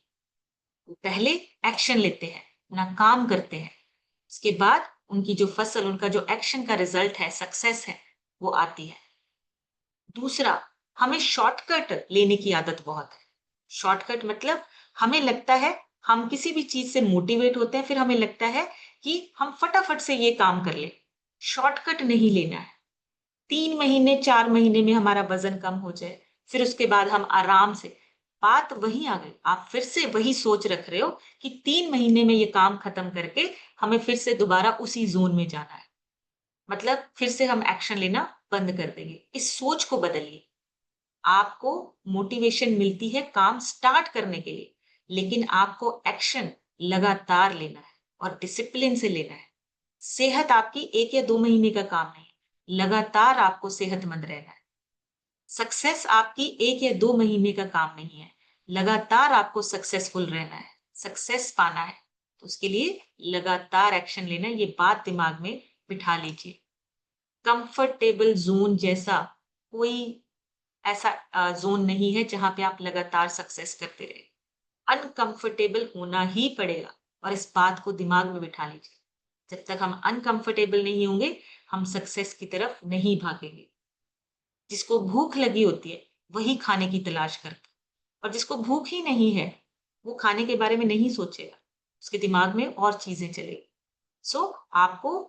वो पहले एक्शन लेते हैं, अपना काम करते हैं, उसके बाद उनकी जो फसल, उनका जो एक्शन का रिजल्ट है, सक्सेस है, वो आती है। दूसरा, हमें शॉर्टकट लेने की आदत बहुत है। शॉर्टकट मतलब हमें लगता है, हम किसी भी चीज से मोटिवेट होते हैं, फिर हमें लगता है कि हम फटाफट से ये काम कर ले। शॉर्टकट नहीं लेना है। 3 महीने 4 महीने में हमारा वजन कम हो जाए, फिर उसके बाद हम आराम से, बात वही आ गई, आप फिर से वही सोच रख रहे हो कि 3 महीने में ये काम खत्म करके हमें फिर से दोबारा उसी जोन में जाना है। मतलब फिर से हम एक्शन लेना बंद कर देंगे। इस सोच को बदलिए। आपको मोटिवेशन मिलती है काम स्टार्ट करने के लिए, लेकिन आपको एक्शन लगातार लेना है और डिसिप्लिन से लेना है। सेहत आपकी 1 या 2 महीने का काम नहीं, लगातार आपको सेहतमंद रहना है। सक्सेस आपकी 1 या 2 महीने का काम नहीं है, लगातार आपको सक्सेसफुल रहना है, सक्सेस पाना है। तो उसके लिए लगातार एक्शन लेना है, ये बात दिमाग में बिठा लीजिए। कंफर्टेबल जोन जैसा कोई ऐसा जोन नहीं है जहां पे आप लगातार सक्सेस करते रहे। अनकंफर्टेबल होना ही पड़ेगा, और इस बात को दिमाग में बिठा लीजिए। जब तक हम अनकंफर्टेबल नहीं होंगे, हम सक्सेस की तरफ नहीं भागेंगे। जिसको भूख लगी होती है वही खाने की तलाश करता है, और जिसको भूख ही नहीं है वो खाने के बारे में नहीं सोचेगा, उसके दिमाग में और चीजें चलेगी। सो आपको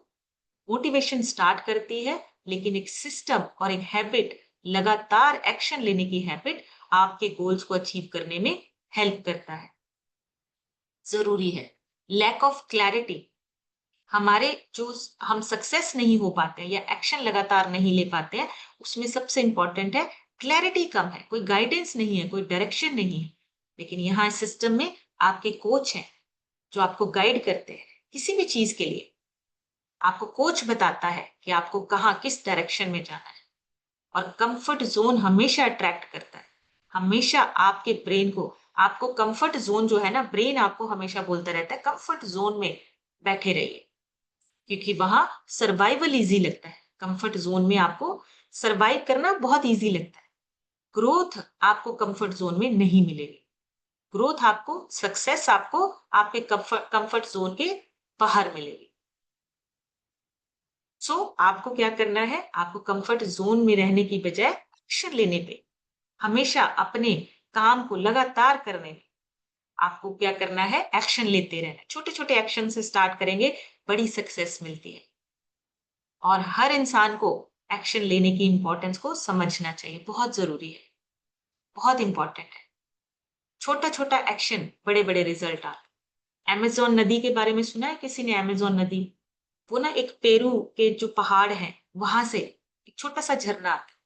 मोटिवेशन स्टार्ट करती है, लेकिन एक सिस्टम और एक हैबिट, लगातार एक्शन लेने की हैबिट आपके गोल्स को अचीव करने में हेल्प करता है। जरूरी है। लैक ऑफ क्लैरिटी, हमारे जो हम सक्सेस नहीं हो पाते हैं या एक्शन लगातार नहीं ले पाते हैं, उसमें सबसे इंपॉर्टेंट है क्लैरिटी कम है, कोई गाइडेंस नहीं है, कोई डायरेक्शन नहीं है। लेकिन यहाँ इस सिस्टम में आपके कोच हैं जो आपको गाइड करते हैं किसी भी चीज के लिए। आपको कोच बताता है कि आपको कहाँ, किस डायरेक्शन में जाना है। और कंफर्ट जोन हमेशा अट्रैक्ट करता है, हमेशा आपके ब्रेन को, आपको कंफर्ट जोन जो है ना, ब्रेन आपको हमेशा बोलता रहता है कंफर्ट जोन में बैठे रहिए, क्योंकि वहां सर्वाइवल इजी लगता है। कंफर्ट जोन में आपको सर्वाइव करना बहुत इजी लगता है। ग्रोथ आपको कंफर्ट जोन में नहीं मिलेगी। ग्रोथ आपको, सक्सेस आपको आपके कंफर्ट जोन के बाहर मिलेगी। आपको क्या करना है, आपको कंफर्ट जोन में रहने की बजाय एक्शन लेने पे, हमेशा अपने काम को लगातार करने में आपको क्या करना है, एक्शन लेते रहना। छोटे छोटे एक्शन से स्टार्ट करेंगे, बड़ी सक्सेस मिलती है। और हर इंसान को एक्शन लेने की इंपॉर्टेंस को समझना चाहिए, बहुत जरूरी है, बहुत इंपॉर्टेंट है। छोटा छोटा एक्शन, बड़े बड़े रिजल्ट आते। अमेजोन नदी के बारे में सुना है किसी ने? अमेजोन नदी वो ना एक पेरू के जो पहाड़ है वहां से एक छोटा सा झरना आता है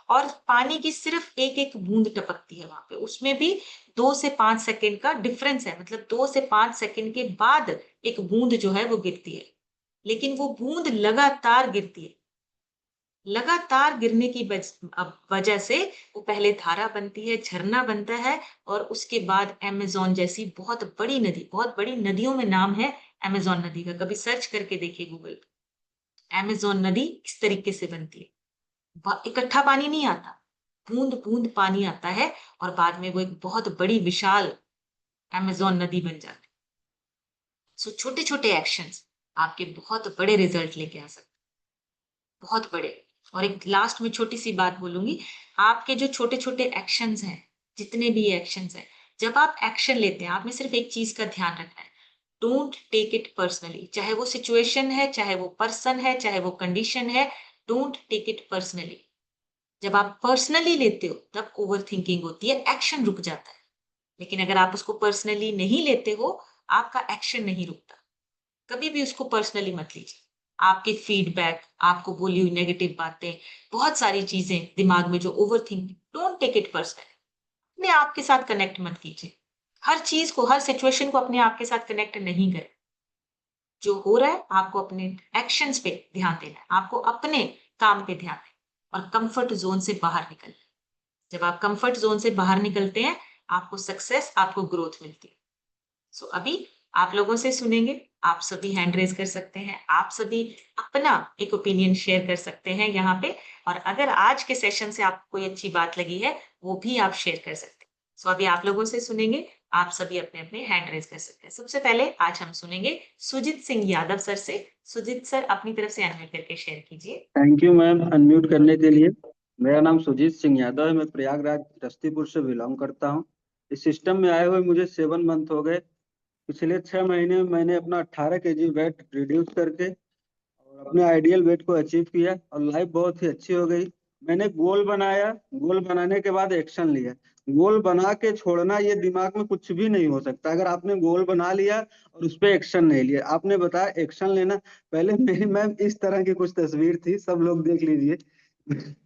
और पानी की सिर्फ एक एक बूंद टपकती है वहां पे। उसमें भी 2 से 5 सेकंड का डिफरेंस है, मतलब 2 से 5 सेकंड के बाद एक बूंद जो है वो गिरती है, लेकिन वो बूंद लगातार गिरती है। लगातार गिरने की वजह से वो पहले धारा बनती है, झरना बनता है, और उसके बाद अमेज़न जैसी बहुत बड़ी नदी, बहुत बड़ी नदियों में नाम है अमेज़न नदी का, कभी सर्च करके देखिए गूगल पे। अमेज़न नदी इस तरीके से बनती है। इकट्ठा पानी नहीं आता, बूंद-बूंद पानी आता है और बाद में वो एक बहुत बड़ी विशाल अमेज़न नदी बन जाती है। सो छोटे-छोटे एक्शंस आपके बहुत बड़े रिजल्ट लेके आ सकते हैं। बहुत बड़े। और एक लास्ट में छोटी-सी बात बोलूँगी, आपके जो छोटे-छोटे एक्शंस हैं, जितने भी एक्शंस हैं, जब आप एक्शन लेते हैं, आपने सिर्फ़ एक चीज़ का ध्यान रखना है, डोंट टेक इट पर्सनली। चाहे वो सिचुएशन है, चाहे वो पर्सन है, चाहे वो कंडीशन है, डोंट टेक इट पर्सनली। जब आप पर्सनली लेते हो, तब ओवरथिंकिंग होती है, एक्शन रुक जाता है। लेकिन अगर आप उसको पर्सनली नहीं लेते हो, आपका एक्शन नहीं रुकता। कभी भी उसको पर्सनली मत लीजिए। आपके फीडबैक, आपको बोली हुई नेगेटिव बातें, बहुत सारी चीज़ें दिमाग में जो overthink, don't take it personally. अपने आप के साथ कनेक्ट मत कीजिए। हर चीज़ को, हर सिचुएशन को अपने आप के साथ कनेक्ट नहीं करें। जो हो रहा है, आपको अपने एक्शंस पे ध्यान देना है। आपको अपने काम पे ध्यान देना और कंफर्ट ज़ोन से बाहर निकलना है। जब आप कंफर्ट ज़ोन से बाहर निकलते हैं, आपको सक्सेस, आपको ग्रोथ मिलती है। सो अभी आप लोगों से सुनेंगे। आप सभी हैंड रेज़ कर सकते हैं। आप सभी अपना एक ओपिनियन शेयर कर सकते हैं यहाँ पे, और अगर आज के सेशन से आपको कोई अच्छी बात लगी है, वो भी आप शेयर कर सकते हैं। सो अभी आप लोगों से सुनेंगे। आप सभी अपने-अपने हैंड रेज़ कर सकते हैं। सबसे पहले आज हम सुनेंगे सुजीत सिंह यादव सर से। सुजीत सर, अपनी तरफ से अनम्यूट करके शेयर कीजिए। थैंक यू मैम अनम्यूट करने के लिए। मेरा नाम सुजीत सिंह यादव है। मैं प्रयागराज रस्तीपुर से बिलोंग करता हूँ। इस सिस्टम में आए हुए मुझे 7 मंथ हो गए। पिछले 6 महीने में मैंने अपना 18 kg वेट रिड्यूस करके और अपने आइडियल वेट को अचीव किया और लाइफ बहुत ही अच्छी हो गई। मैंने गोल बनाया, गोल बनाने के बाद एक्शन लिया। गोल बना के छोड़ना ये दिमाग में कुछ भी नहीं हो सकता अगर आपने गोल बना लिया और उस पर एक्शन नहीं लिया। आपने बताया एक्शन लेना, पहले मेरी मैम इस तरह की कुछ तस्वीर थी, सब लोग देख लीजिए।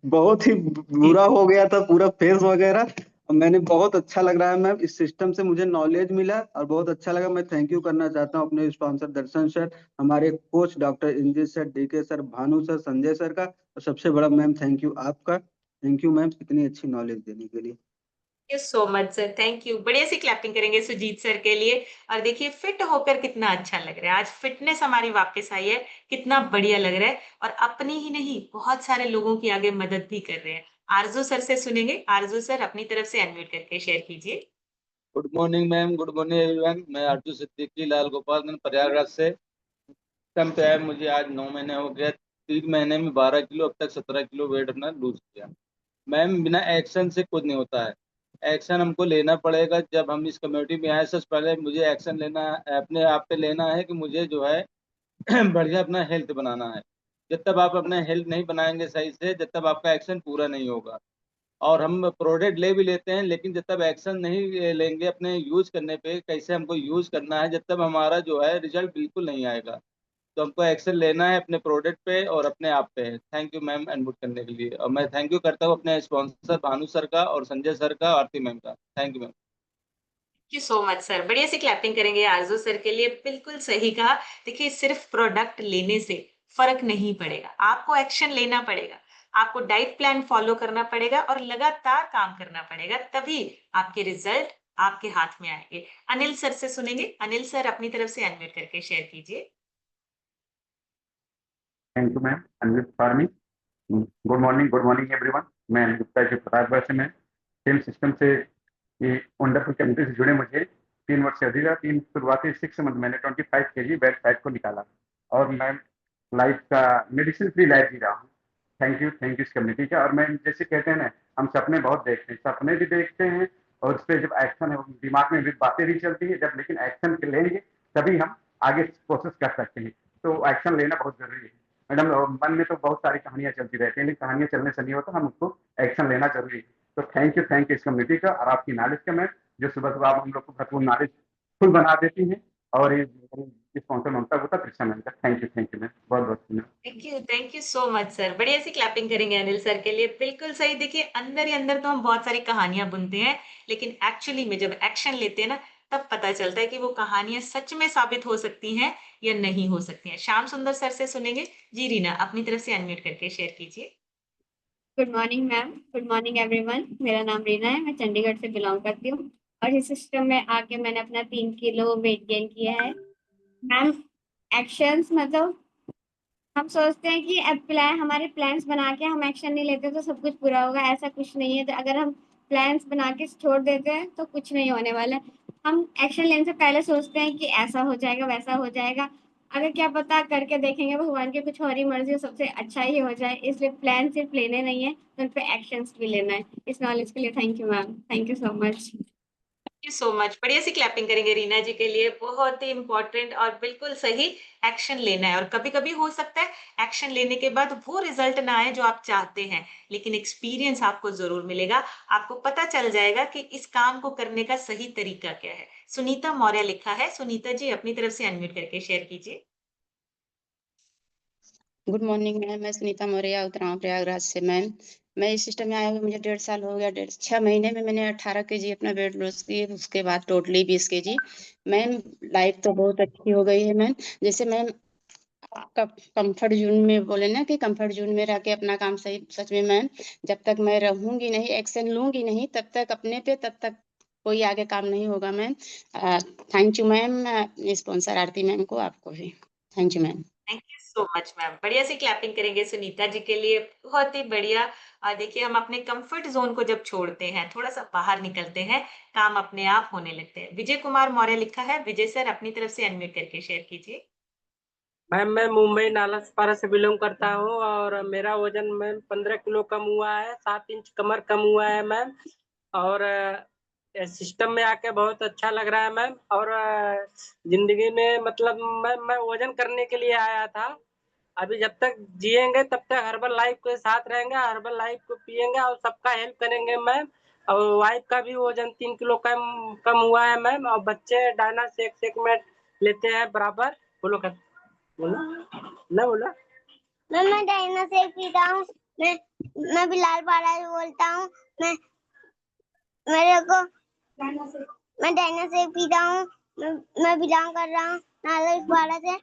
बहुत ही जी, बुरा हो गया था पूरा फेस वगैरह। और मैंने बहुत अच्छा लग रहा है मैम, इस सिस्टम से मुझे नॉलेज मिला और बहुत अच्छा लगा। मैं थैंक यू करना चाहता हूँ अपने स्पॉन्सर दर्शन सर, हमारे coach doctor Indra sir, DK sir, Bhanu sir, Sanjay sir का, और सबसे बड़ा मैम थैंक यू आपका। थैंक यू मैम इतनी अच्छी नॉलेज देने के लिए। Thank you so much sir, thank you. बढ़िया सी क्लैपिंग करेंगे सुजीत सर के लिए। और देखिए फिट होकर कितना अच्छा लग रहा है, आज फिटनेस हमारी वापस आई है, कितना बढ़िया लग रहा है, और अपनी ही नहीं बहुत सारे लोगों की आगे मदद भी कर रहे हैं। आरजू सर से सुनेंगे। आरजू सर, अपनी तरफ से अनम्यूट करके शेयर कीजिए। Good morning ma'am, good morning everyone. मैं अर्जुन सिद्दीकी लाल गोपालगंज प्रयागराज से। कम पे है मुझे आज 9 महीने हो गए। 3 महीने में 12 किलो, अब तक 17 किलो वेट अपना लूज किया। मैम बिना एक्शन से कुछ नहीं होता है। एक्शन हमको लेना पड़ेगा। जब हम इस कम्युनिटी में आए, सबसे पहले मुझे एक्शन लेना है, अपने आप पे लेना है कि मुझे जो है बढ़िया अपना हेल्थ बनाना है। जब तक आप अपना हेल्थ नहीं बनाएंगे सही से, जब तक आपका एक्शन पूरा नहीं होगा। और हम प्रोडक्ट ले भी लेते हैं, लेकिन जब तक एक्शन नहीं लेंगे अपने यूज करने पे, कैसे हमको यूज करना है, जब तक हमारा जो है रिजल्ट बिल्कुल नहीं आएगा। तो हमको एक्शन लेना है अपने प्रोडक्ट पे और अपने आप पे। थैंक यू मैम अनम्यूट करने के लिए। और मैं थैंक यू करता हूँ अपने स्पॉन्सर भानु सर का और संजय सर का, आरती मैम का। Thank you ma'am. Thank you so much sir. बढ़िया सी क्लैपिंग करेंगे आरजू सर के लिए। बिल्कुल सही कहा। देखिए सिर्फ प्रोडक्ट लेने से फर्क नहीं पड़ेगा, आपको एक्शन लेना पड़ेगा। आपको डाइट प्लान फॉलो करना पड़ेगा और लगातार काम करना पड़ेगा, तभी आपके रिजल्ट आपके हाथ में आएंगे। अनिल सर से सुनेंगे। अनिल सर, अपनी तरफ से अनम्यूट करके शेयर कीजिए। Thank you ma'am unmute for me. Good morning everyone. मैं अनिल गुप्ता जी प्रतापगढ़ से। मैं सेम सिस्टम से ये वंडरफुल कम्युनिटी से जुड़े मुझे 3 वर्ष से अधिक है। तीन शुरुआती 6 मंथ मैंने 25 kg बैक फैट को निकाला और मैं लाइफ का मेडिसिन फ्री लाइफ जी रहा हूँ। थैंक यू इस कम्युनिटी का। और मैं जैसे कहते हैं ना, हम सपने बहुत देखते हैं, सपने भी देखते हैं और उस पर जब एक्शन है, दिमाग में भी बातें भी चलती है, जब लेकिन एक्शन लेंगे तभी हम आगे प्रोसेस कर सकते हैं। तो एक्शन लेना बहुत जरूरी है मैडम। मन में तो बहुत सारी कहानियां चलती रहती हैं, लेकिन कहानियां चलने से नहीं होता, हम उसको एक्शन लेना जरूरी है। तो थैंक यू इस कम्युनिटी का और आपकी नॉलेज का मैम, जो सुबह सुबह आप हम लोग को भरपूर नॉलेज फुल बना देती हैं। और ये स्पॉन्सर ममता गुप्ता, कृष्णा मैम का। थैंक यू मैम, बहुत बहुत धन्यवाद। Thank you so much sir. बढ़िया सी क्लैपिंग करेंगे अनिल सर के लिए। बिल्कुल सही। देखिए अंदर ही अंदर तो हम बहुत सारी कहानियां बुनते हैं, लेकिन एक्चुअली में जब एक्शन लेते हैं ना, तब पता चलता है कि वो कहानियां सच में साबित हो सकती हैं या नहीं हो सकती हैं। श्याम सुंदर सर से सुनेंगे। जी रीना, अपनी तरफ से अनम्यूट करके शेयर कीजिए। Good morning ma'am, good morning everyone. मेरा नाम रीना है, मैं चंडीगढ़ से बिलोंग करती हूँ और इस सिस्टम में आके मैंने अपना 3 किलो वेट गेन किया है। मैम एक्शंस मतलब हम सोचते हैं कि अब प्लान, हमारे प्लान्स बना के हम एक्शन नहीं लेते तो सब कुछ पूरा होगा, ऐसा कुछ नहीं है। तो अगर हम प्लान्स बना के छोड़ देते हैं तो कुछ नहीं होने वाला है। हम एक्शन लेने से पहले सोचते हैं कि ऐसा हो जाएगा, वैसा हो जाएगा। अगर क्या पता करके देखेंगे भगवान की कुछ और ही मर्जी हो, सबसे अच्छा ही हो जाए। इसलिए प्लान सिर्फ लेने नहीं है, उन पे एक्शंस भी लेना है। इस नॉलेज के लिए thank you ma'am, thank you so much. Thank you so much. बढ़िया सी क्लैपिंग करेंगे रीना जी के लिए। बहुत ही इंपॉर्टेंट और बिल्कुल सही। एक्शन लेना है और कभी कभी हो सकता है एक्शन लेने के बाद वो रिजल्ट ना आए जो आप चाहते हैं, लेकिन एक्सपीरियंस आपको जरूर मिलेगा। आपको पता चल जाएगा कि इस काम को करने का सही तरीका क्या है। सुनीता मौर्य लिखा है। सुनीता जी अपनी तरफ से अनम्यूट करके शेयर कीजिए। गुड मॉर्निंग मैम, मैं सुनीता मौर्य उतराव प्रयागराज से। मैम मैं इस सिस्टम में आया हुआ मुझे 1.5 साल हो गया। 6 महीने में मैंने 18 केजी अपना वेट लॉस किए, उसके बाद टोटली 20 केजी। मैम लाइफ तो बहुत अच्छी हो गई है मैम। जैसे मैम आपका कंफर्ट जोन में बोले ना कि कंफर्ट जोन में रह के अपना काम सही, सच में मैम जब तक मैं रहूंगी नहीं, एक्शन लूंगी नहीं, तब तक अपने पे, तब तक कोई आगे काम नहीं होगा ma'am. Thank you ma'am, sponsor Aarti ma'am को, आपको भी thank you ma'am. Thank you so much ma'am. बढ़िया सी क्लैपिंग करेंगे सुनीता जी के लिए। बहुत ही बढ़िया। देखिए हम अपने कंफर्ट जोन को जब छोड़ते हैं, थोड़ा सा बाहर निकलते हैं, काम अपने आप होने लगते हैं। विजय कुमार मौर्य लिखा है। विजय सर अपनी तरफ से अनम्यूट करके शेयर कीजिए। मैम मैं मुंबई नालासोपारा से बिलोंग करता हूँ और मेरा वजन मैम 15 किलो कम हुआ है, 7 इंच कमर कम हुआ है मैम। और सिस्टम में आके बहुत अच्छा लग रहा है मैम। और जिंदगी में मतलब मैं वजन करने के लिए आया था। अभी जब तक जिएंगे तब तक हर्बल लाइफ के साथ रहेंगे, हर्बल लाइफ को पियेंगे और सबका हेल्प करेंगे मैम। और वाइफ का भी वजन 3 किलो कम कम हुआ है मैम। और बच्चे डायना शेक में लेते हैं बराबर। बोलो कर बोला ना बोला। मैं डायना शेक पीता हूँ। मैं बिलाल पाड़ा से बोलता हूँ। मैं मेरे को मैं डायना शेक पीता हूँ। मैं बिलोंग कर रहा हूँ नालासोपारा से।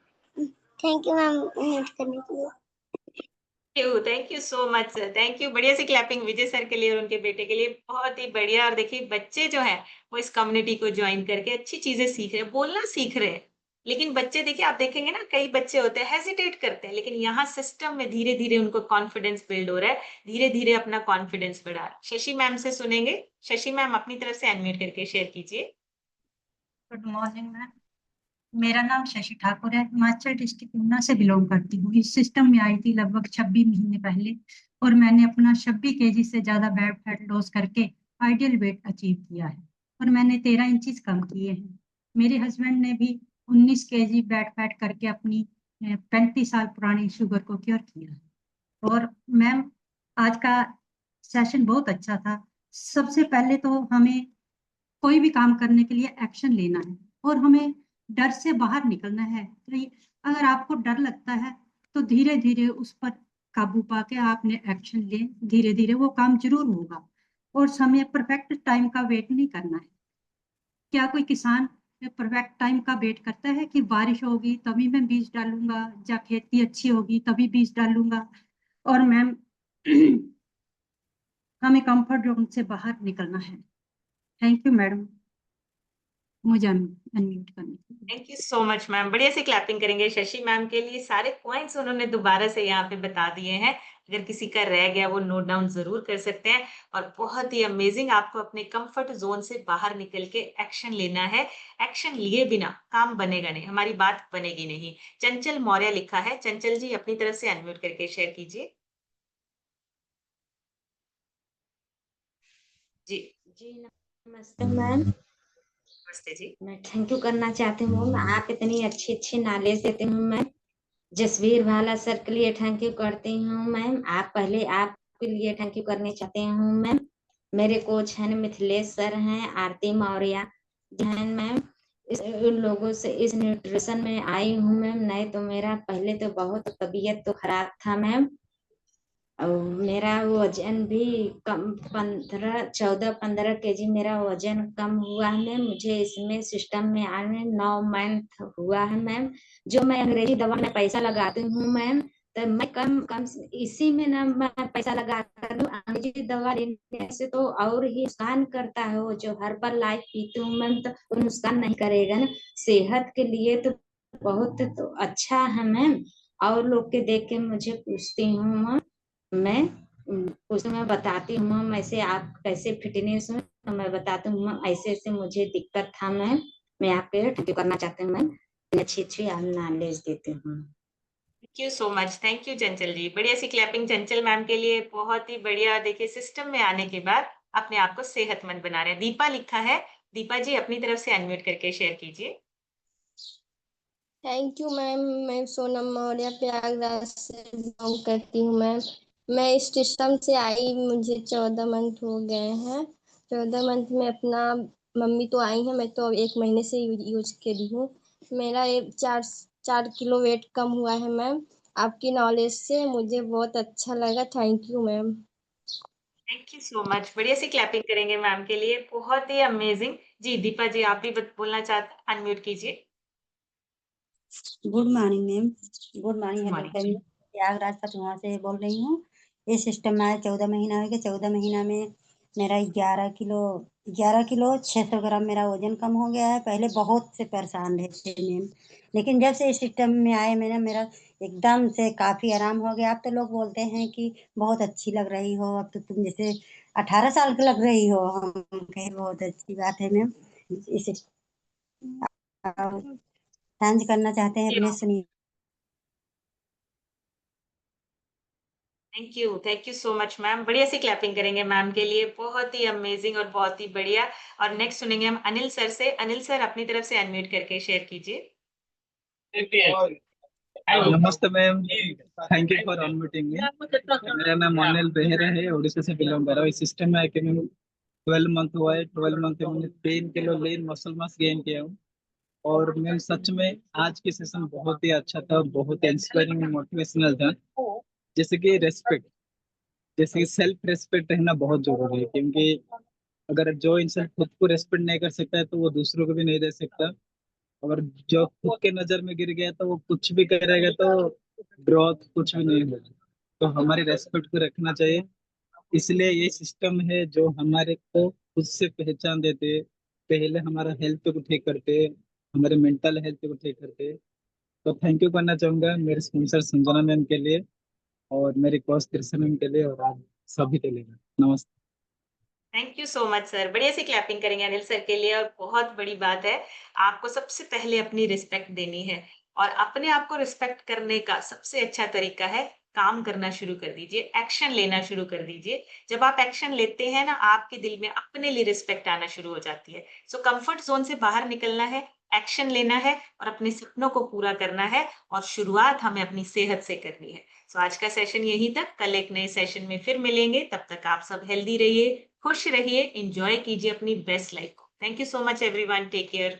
थैंक यू मैम म्यूट करने के लिए। Thank you so much sir. Thank you. बढ़िया सी क्लैपिंग विजय सर के लिए और उनके बेटे के लिए। बहुत ही बढ़िया। और देखिए बच्चे जो हैं वो इस कम्युनिटी को ज्वाइन करके अच्छी चीजें सीख रहे हैं, बोलना सीख रहे हैं। लेकिन बच्चे देखिए, आप देखेंगे ना, कई बच्चे होते हैं हेजिटेट करते हैं, लेकिन यहाँ सिस्टम में धीरे धीरे उनको कॉन्फिडेंस बिल्ड हो रहा है, धीरे धीरे अपना कॉन्फिडेंस बढ़ा। शशि मैम से सुनेंगे। शशि मैम अपनी तरफ से अनम्यूट करके शेयर कीजिए। गुड मॉर्निंग मैम, मेरा नाम शशि ठाकुर है, हिमाचल डिस्ट्रिक्ट ऊना से बिलोंग करती हूँ। इस सिस्टम में आई थी लगभग 26 महीने पहले और मैंने अपना 26 केजी से ज्यादा बैड फैट लॉस करके आइडियल वेट अचीव किया है और मैंने 13 इंचज कम किए हैं। मेरे हस्बैंड ने भी 19 केजी बैड फैट करके अपनी 35 साल पुरानी शुगर को क्योर किया है। और मैम आज का सेशन बहुत अच्छा था। सबसे पहले तो हमें कोई भी काम करने के लिए एक्शन लेना है और हमें डर से बाहर निकलना है। तो अगर आपको डर लगता है तो धीरे धीरे उस पर काबू पाके आपने एक्शन ले, धीरे धीरे वो काम जरूर होगा। और समय परफेक्ट टाइम का वेट नहीं करना है। क्या कोई किसान परफेक्ट टाइम का वेट करता है कि बारिश होगी तभी मैं बीज डालूंगा या खेती अच्छी होगी तभी बीज डालूंगा? और मैम हमें कंफर्ट जोन से बाहर निकलना है। थैंक यू मैडम मुझे अनम्यूट करने के लिए। Thank you so much ma'am. बढ़िया से क्लैपिंग करेंगे शशि मैम के लिए। सारे पॉइंट्स उन्होंने दोबारा से यहाँ पे बता दिए हैं। अगर किसी का रह गया वो नोट डाउन जरूर कर सकते हैं। और बहुत ही अमेजिंग, आपको अपने कंफर्ट जोन से बाहर निकल के एक्शन लेना है। एक्शन लिए बिना काम बनेगा नहीं, हमारी बात बनेगी नहीं। चंचल मौर्य लिखा है। चंचल जी अपनी तरफ से अनम्यूट करके शेयर कीजिए। जी जी नमस्ते मैम। नमस्ते जी। मैं थैंक यू करना चाहती हूँ। आप इतनी अच्छी अच्छी नॉलेज देते हूँ मैम। जसवीर भाला सर के लिए थैंक यू करती हूँ मैम। आप पहले आपके लिए थैंक यू करने चाहती हूँ मैम। मेरे कोच हैं मिथिलेश सर हैं, आरती मौर्य हैं मैम। उन लोगों से इस न्यूट्रिशन में आई हूँ मैम। नहीं तो मेरा पहले तो बहुत तबीयत तो खराब था मैम, और मेरा वजन भी कम 14-15 केजी मेरा वजन कम हुआ है मैम। मुझे इसमें सिस्टम में आने 9 मंथ हुआ है मैम। जो मैं अंग्रेजी दवा में पैसा लगाती हूँ मैम, तो मैं कम इसी में ना मैं पैसा लगाता हूँ। अंग्रेजी दवा लेने से तो और ही नुकसान करता है। वो जो हर्बल लाइफ पीती हूँ मैम, तो वो नुकसान नहीं करेगा ना। सेहत के लिए तो बहुत तो अच्छा है मैम। और लोग के देख के मुझे पूछती हूँ मैम, मैं उसमें बताती हूँ मैम ऐसे आप कैसे फिटनेस में, तो मैं बताती हूँ मैम ऐसे ऐसे मुझे दिक्कत था मैम, मैं आपके थैंक यू करना चाहती हूँ मैम। अच्छी आप नॉलेज देती हूँ। Thank you so much. Thank you चंचल जी। बढ़िया सी क्लैपिंग चंचल मैम के लिए। बहुत ही बढ़िया। देखिए सिस्टम में आने के बाद अपने आप को सेहतमंद बना रहे हैं। दीपा लिखा है। दीपा जी अपनी तरफ से अनम्यूट करके शेयर कीजिए। Thank you ma'am. मैं सोनम मौर्य प्रयागराज से बिलोंग करती हूँ मैम। मैं इस सिस्टम से आई मुझे 14 मंथ हो गए हैं। 14 मंथ में अपना मम्मी तो आई है, मैं तो 1 महीने से यूज करी हूँ। मेरा ये 4 किलो वेट कम हुआ है मैम। आपकी नॉलेज से मुझे बहुत अच्छा लगा। Thank you ma'am. Thank you so much. बढ़िया सी क्लैपिंग करेंगे मैम के लिए। बहुत ही अमेजिंग। जी दीपा जी आप भी बोलना चाहते हैं, अनम्यूट कीजिए। Good morning ma'am. Good morning. Hello morning family, Prayagraj Patna से बोल रही हूँ। इस सिस्टम में आए 14 महीना हो गया। 14 महीना में मेरा 11 किलो 600 ग्राम मेरा वजन कम हो गया है। पहले बहुत से परेशान रहते मैम, लेकिन जब से इस सिस्टम में आए मैंने मेरा एकदम से काफ़ी आराम हो गया। अब तो लोग बोलते हैं कि बहुत अच्छी लग रही हो, अब तो तुम जैसे 18 साल की लग रही हो। हम कहे बहुत अच्छी बात है मैम। इस डांस करना चाहते हैं अपने Sunil. Thank you so much ma'am. बढ़िया सी क्लैपिंग करेंगे मैम के लिए। बहुत ही अमेजिंग और बहुत ही बढ़िया। और नेक्स्ट सुनेंगे हम अनिल सर से। अनिल सर अपनी तरफ से अनम्यूट करके शेयर कीजिए। नमस्ते ma'am, thank you for unmuting me. मेरा नाम अनिल बेहरा है, उड़ीसा से बिलोंग कर रहा हूँ। इस सिस्टम में आके मैंने 12 मंथ हुआ है। 12 मंथ में मैंने 3 kilo lean muscle mass gain किया हूँ। और मैम सच में आज की सेशन बहुत ही अच्छा था, बहुत इंस्पायरिंग मोटिवेशनल था। जैसे कि रेस्पेक्ट, जैसे कि सेल्फ रेस्पेक्ट रहना बहुत जरूरी है, क्योंकि अगर जो इंसान खुद को रेस्पेक्ट नहीं कर सकता है तो वो दूसरों को भी नहीं दे सकता। अगर जो खुद के नजर में गिर गया तो वो कुछ भी करेगा तो ग्रोथ कुछ भी नहीं होगा। तो हमारी रेस्पेक्ट को रखना चाहिए। इसलिए ये सिस्टम है जो हमारे को खुद से पहचान देते हैं। पहले हमारा हेल्थ को ठीक करते हैं, हमारे मेंटल हेल्थ को ठीक करते हैं। तो थैंक यू करना चाहूंगा मेरे स्पॉन्सर संजना मैम के लिए, और मेरे कोच कृष्ण मैम के लिए, और आप सभी के लिए। नमस्ते। Thank you so much sir. बढ़िया सी क्लैपिंग करेंगे अनिल सर के लिए। और बहुत बड़ी बात है, आपको सबसे पहले अपनी रिस्पेक्ट देनी है। और अपने आप को रिस्पेक्ट करने का सबसे अच्छा तरीका है काम करना शुरू कर दीजिए, एक्शन लेना शुरू कर दीजिए। जब आप एक्शन लेते हैं ना, आपके दिल में अपने लिए रिस्पेक्ट आना शुरू हो जाती है। सो कंफर्ट जोन से बाहर निकलना है, एक्शन लेना है और अपने सपनों को पूरा करना है। और शुरुआत हमें अपनी सेहत से करनी है। सो आज का सेशन यहीं तक। कल एक नए सेशन में फिर मिलेंगे। तब तक आप सब हेल्दी रहिए, खुश रहिए, एंजॉय कीजिए अपनी बेस्ट लाइफ को। Thank you so much everyone. Take care.